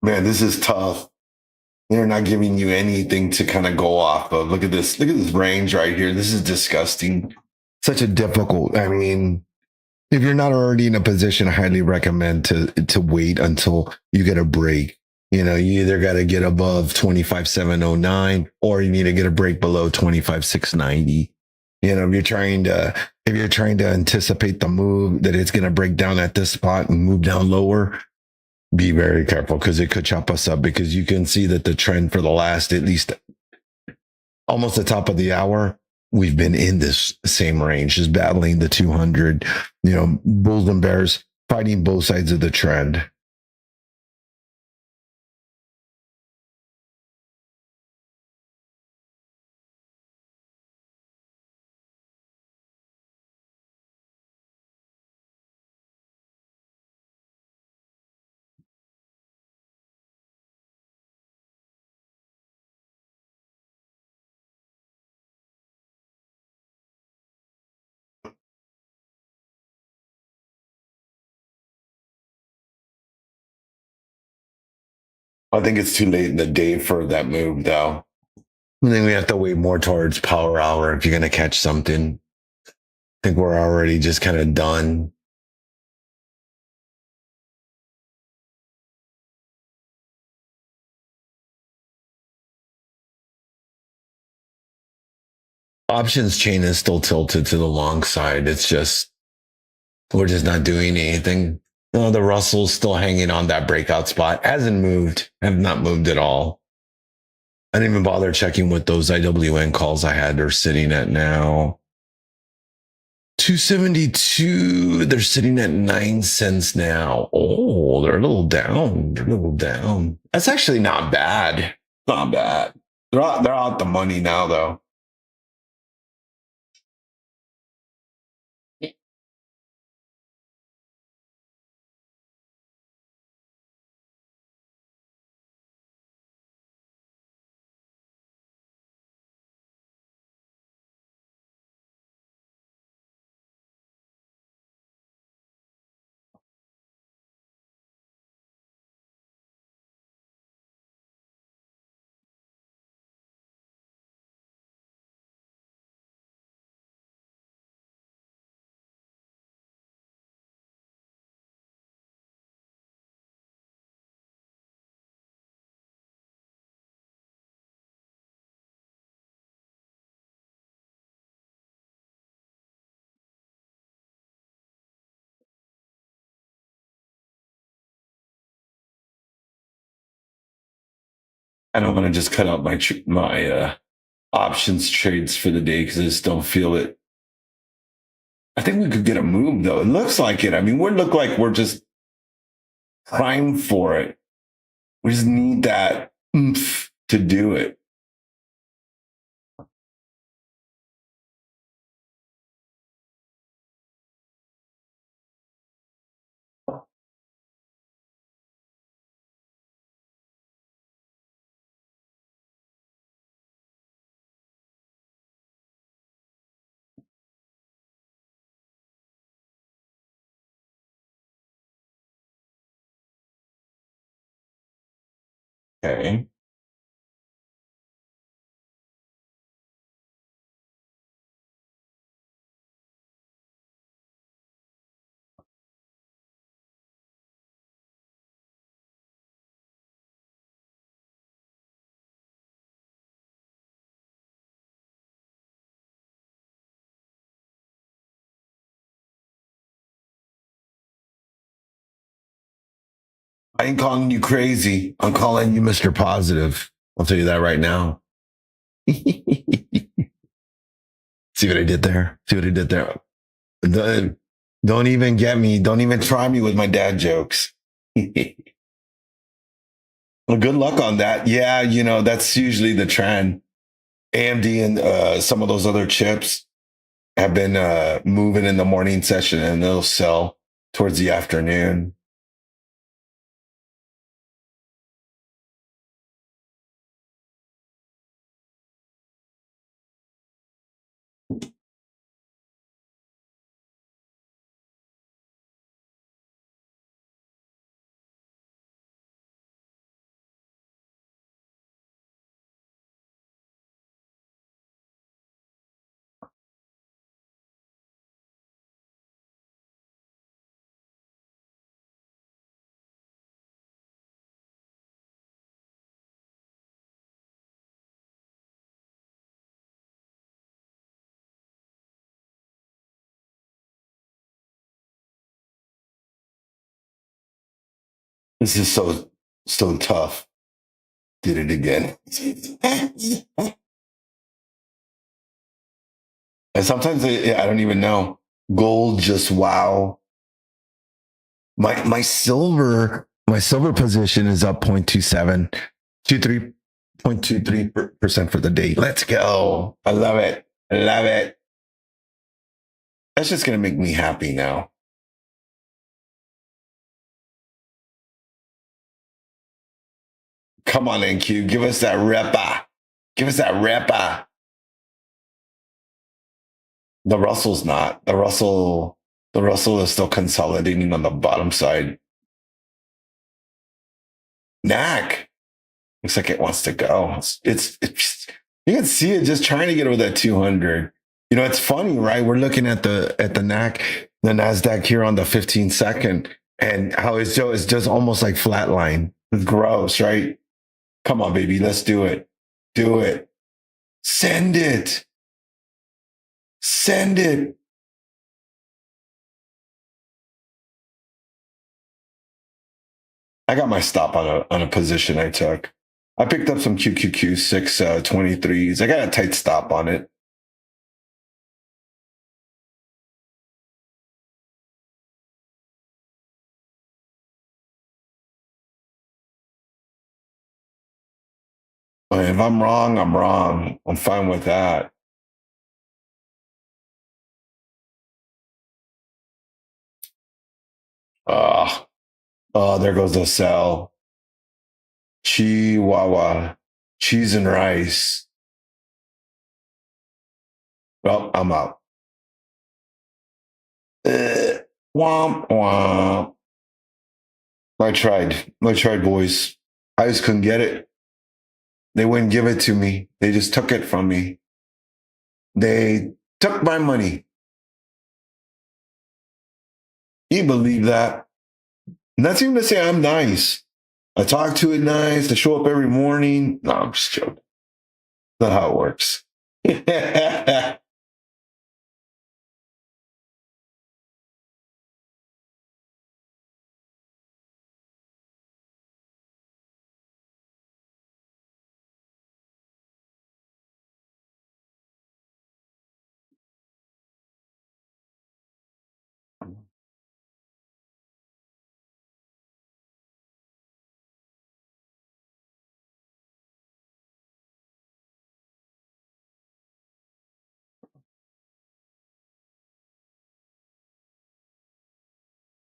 Man, this is tough. They're not giving you anything to kind of go off of. Look at this. Look at this range right here. This is disgusting. Such a difficult. I mean, if you're not already in a position, I highly recommend to wait until you get a break. You know, you either got to get above 25,709 or you need to get a break below 25,690. You know, if you're trying to anticipate the move that it's going to break down at this spot and move down lower, be very careful because it could chop us up, because you can see that the trend for the last, at least almost the top of the hour, we've been in this same range, just battling the 200, you know, bulls and bears, fighting both sides of the trend. I think it's too late in the day for that move, though. I think we have to wait more towards power hour if you're going to catch something. I think we're already just kind of done. Options chain is still tilted to the long side. It's just, we're just not doing anything. No, the Russell's still hanging on that breakout spot. Hasn't moved. Have not moved at all. I didn't even bother checking what those IWN calls I had are sitting at now. 272. They're sitting at 9 cents now. Oh, they're a little down. They're a little down. That's actually not bad. Not bad. They're out the money now, though. I don't want to just cut out my options trades for the day because I just don't feel it. I think we could get a move, though. It looks like it. I mean, we look like we're just primed for it. We just need that oomph to do it. Okay. I ain't calling you crazy. I'm calling you Mr. Positive. I'll tell you that right now. See what I did there? See what I did there? Don't even get me. Don't even try me with my dad jokes. Well, good luck on that. Yeah, that's usually the trend. AMD and some of those other chips have been moving in the morning session, and they'll sell towards the afternoon. This is so tough. Did it again. And sometimes I don't even know. Gold just wow. My silver position is up 0.27, 0.23% for the day. Let's go. I love it. I love it. That's just gonna make me happy now. Come on, NQ. Give us that repa. Give us that repa. The Russell's not. The Russell is still consolidating on the bottom side. Knack. Looks like it wants to go. It's you can see it just trying to get over that 200. It's funny, right? We're looking at the Knack, the Nasdaq here on the 15-second, and how it's just almost like flatline. It's gross, right? Come on, baby, let's do it. Do it. Send it. Send it. I got my stop on a position I took. I picked up some QQQ 623s. I got a tight stop on it. If I'm wrong, I'm wrong. I'm fine with that. There goes the sell. Chihuahua. Cheese and rice. Well, I'm out. Womp womp. I tried, boys. I just couldn't get it. They wouldn't give it to me. They just took it from me. They took my money. You believe that? Not even to say I'm nice. I talk to it nice. I show up every morning. No, I'm just joking. That's not how it works.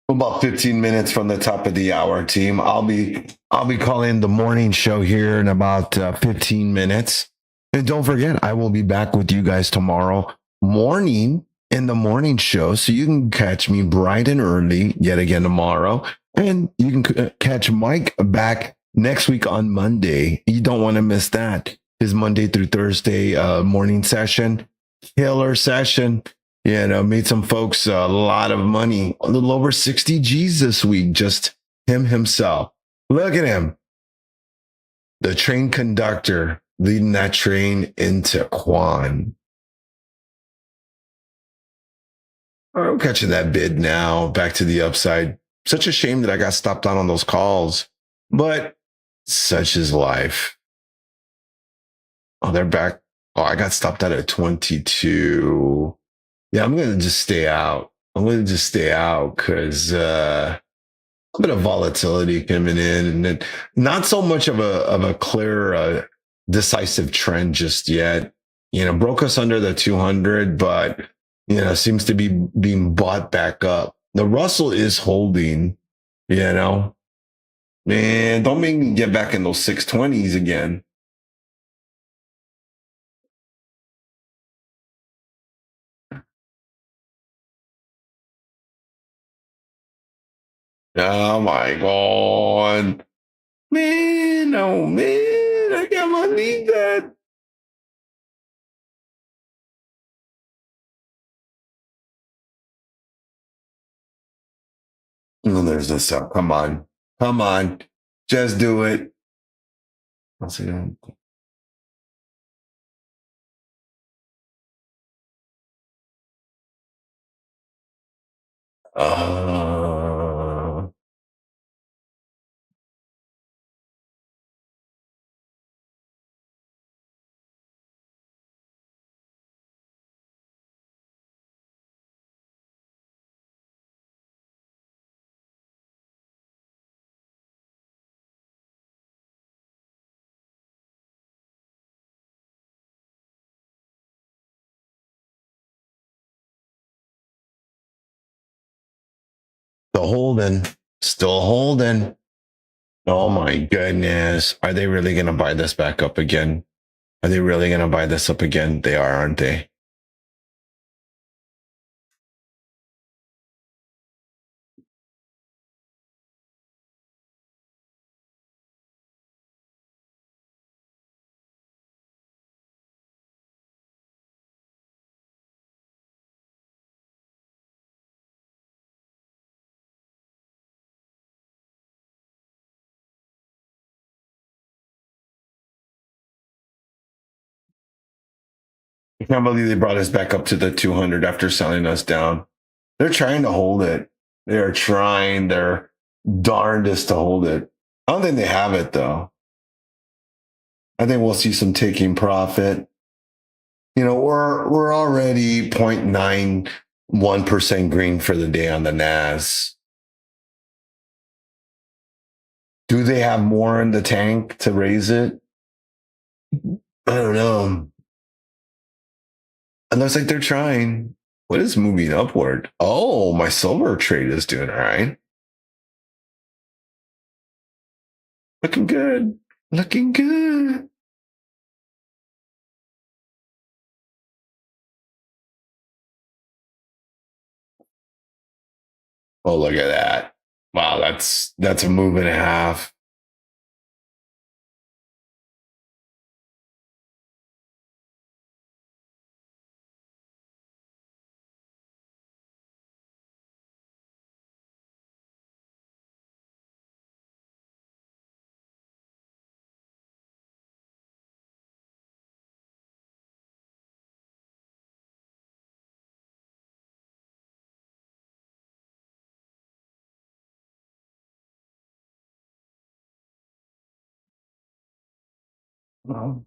About 15 minutes from the top of the hour, team. I'll be calling the morning show here in about 15 minutes. And don't forget, I will be back with you guys tomorrow morning in the morning show. So you can catch me bright and early yet again tomorrow. And you can catch Mike back next week on Monday. You don't want to miss that. His Monday through Thursday morning session. Killer session. Made some folks a lot of money, a little over 60 G's this week. Just him himself. Look at him. The train conductor leading that train into Quan. I'm catching that bid now. Back to the upside. Such a shame that I got stopped on those calls, but such is life. Oh, they're back. Oh, I got stopped out at 22. Yeah, I'm going to just stay out. I'm going to just stay out because A bit of volatility coming in, and not so much of a clear, decisive trend just yet. Broke us under the 200, but seems to be being bought back up. The Russell is holding. Man, don't make me get back in those 620s again. Oh my god. Man, oh man, I can't believe that. Oh, there's this up. Come on. Come on. Just do it. Let's see. Uh, Still holding. Still holding. Oh my goodness. Are they really going to buy this back up again? Are they really going to buy this up again? They are, aren't they? I can't believe they brought us back up to the 200 after selling us down. They're trying to hold it. They are trying their darndest to hold it. I don't think they have it though. I think we'll see some taking profit. We're already 0.91% green for the day on the NAS. Do they have more in the tank to raise it? I don't know. It looks like they're trying. What is moving upward? Oh, my silver trade is doing all right. Looking good. Looking good. Oh, look at that. Wow, that's a move and a half. Wow.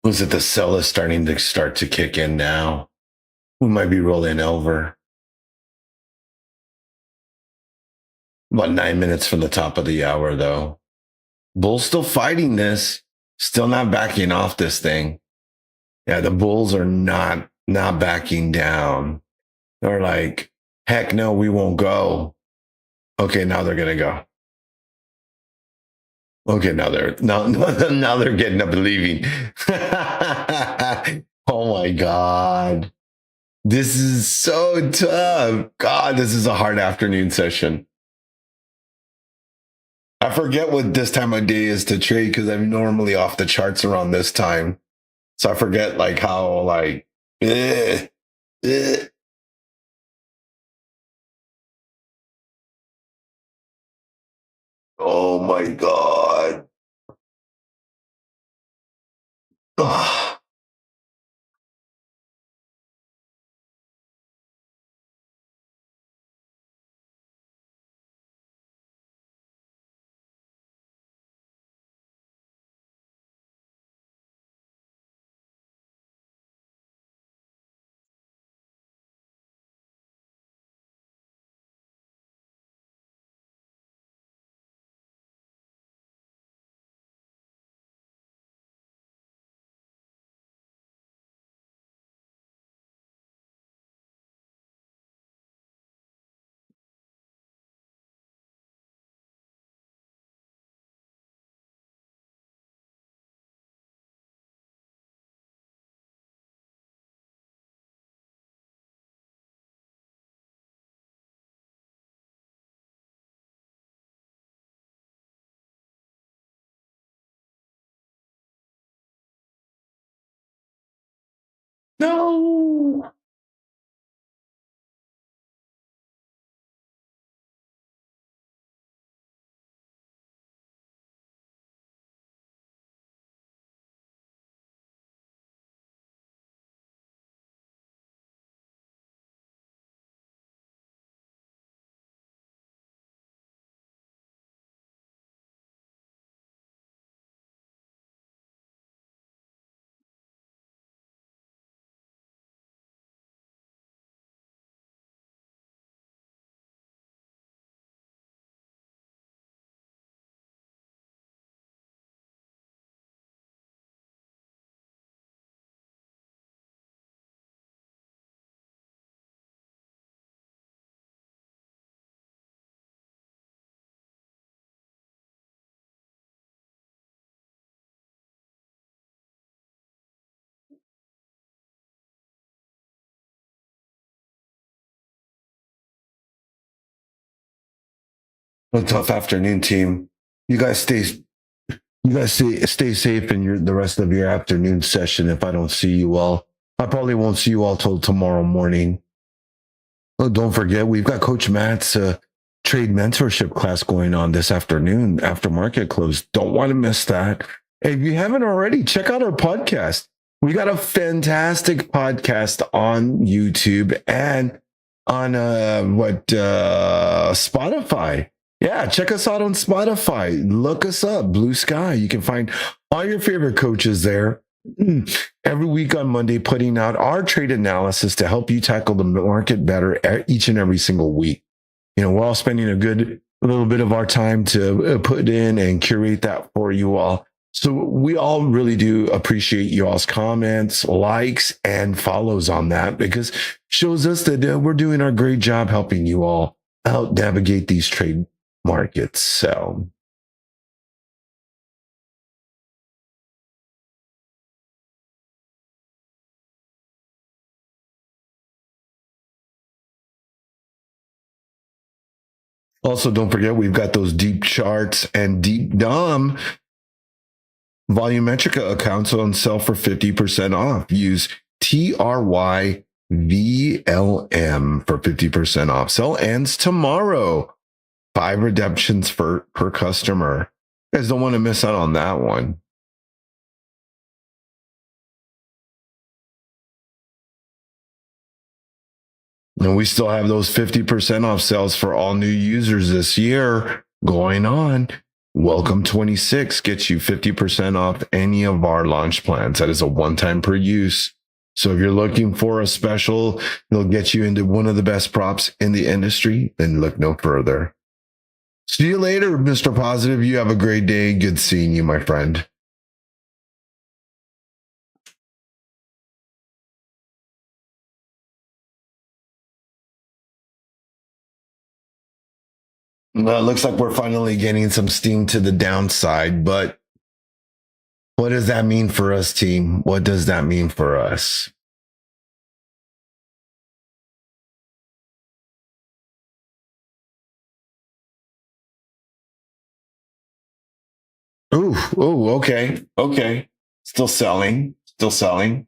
Was it the sell is starting to kick in now? We might be rolling over. About 9 minutes from the top of the hour, though. Bulls still fighting this, still not backing off this thing. Yeah, the Bulls are not backing down. They're like, heck no, we won't go. Okay, now they're gonna go. Okay, now they're getting up and leaving. Oh my God. This is so tough. God, this is a hard afternoon session. I forget what this time of day is to trade because I'm normally off the charts around this time. So I forget like how like Oh my God. Ugh. No. A tough afternoon, team. You guys stay safe in the rest of your afternoon session. If I don't see you all, I probably won't see you all till tomorrow morning. Oh, don't forget, we've got Coach Matt's trade mentorship class going on this afternoon after market close. Don't want to miss that. If you haven't already, check out our podcast. We got a fantastic podcast on YouTube and on Spotify. Yeah, check us out on Spotify. Look us up, Blue Sky. You can find all your favorite coaches there. Every week on Monday, putting out our trade analysis to help you tackle the market better each and every single week. You know, we're all spending a little bit of our time to put in and curate that for you all. So we all really do appreciate you all's comments, likes, and follows on that because shows us that we're doing our great job helping you all out navigate these trade markets. So also, don't forget, we've got those deep charts and deep DOM volumetrica accounts on sale for 50% off. Use TRYVLM for 50% off. Sale ends tomorrow. 5 redemptions per customer. You guys don't want to miss out on that one. And we still have those 50% off sales for all new users this year going on. Welcome 26 gets you 50% off any of our launch plans. That is a one-time per use. So if you're looking for a special, it'll get you into one of the best props in the industry, then look no further. See you later, Mr. Positive. You have a great day. Good seeing you, my friend. Well, it looks like we're finally getting some steam to the downside, but what does that mean for us, team? What does that mean for us? Ooh, okay. Okay. Still selling. Still selling.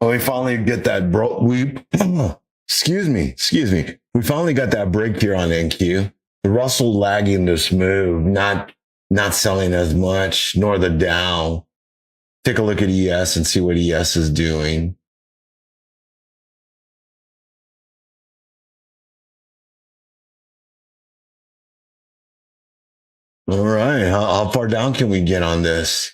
Well, we finally get that excuse me. We finally got that break here on NQ. The Russell lagging this move, not selling as much, nor the Dow. Take a look at ES and see what ES is doing. All right, how far down can we get on this?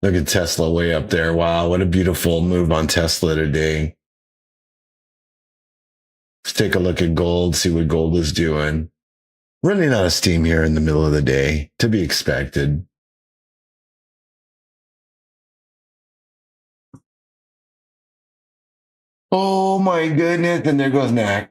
Look at Tesla way up there. Wow, what a beautiful move on Tesla today. Let's take a look at gold, see what gold is doing. Running out of steam here in the middle of the day, to be expected. Oh my goodness, and there goes Mac.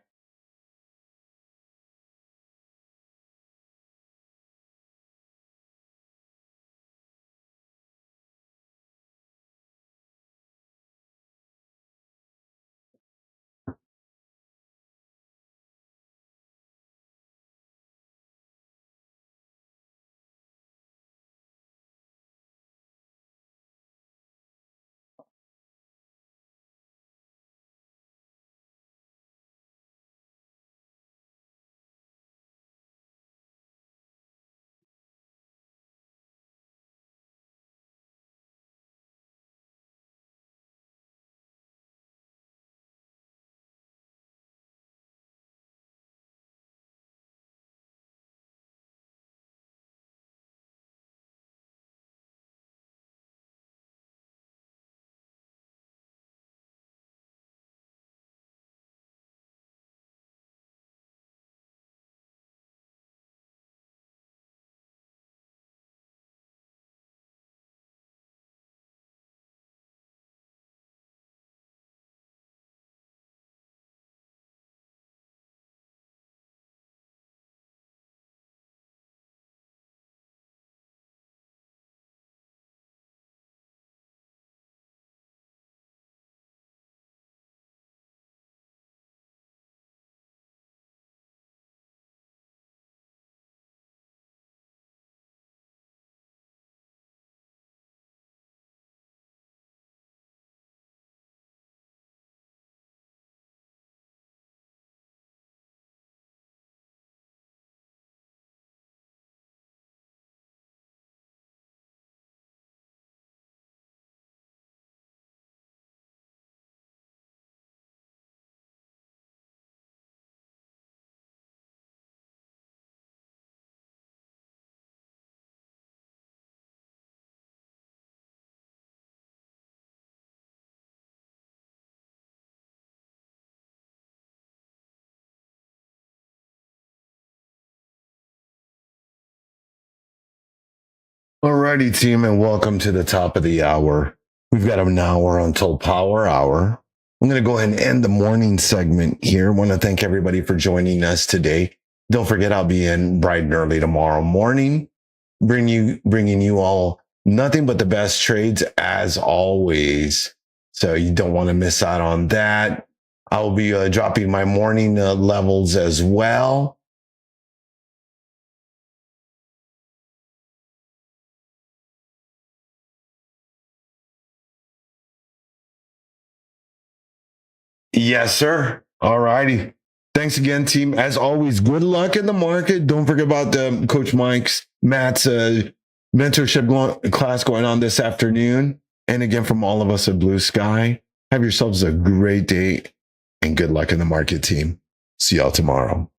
Alrighty, team, and welcome to the top of the hour. We've got an hour until Power Hour. I'm going to go ahead and end the morning segment here. I want to thank everybody for joining us today. Don't forget, I'll be in bright and early tomorrow morning, bringing you all nothing but the best trades as always. So you don't want to miss out on that. I'll be dropping my morning levels as well. Yes, sir. All righty. Thanks again, team. As always, good luck in the market. Don't forget about Coach Matt's mentorship class going on this afternoon. And again, from all of us at Blue Sky, have yourselves a great day and good luck in the market, team. See y'all tomorrow.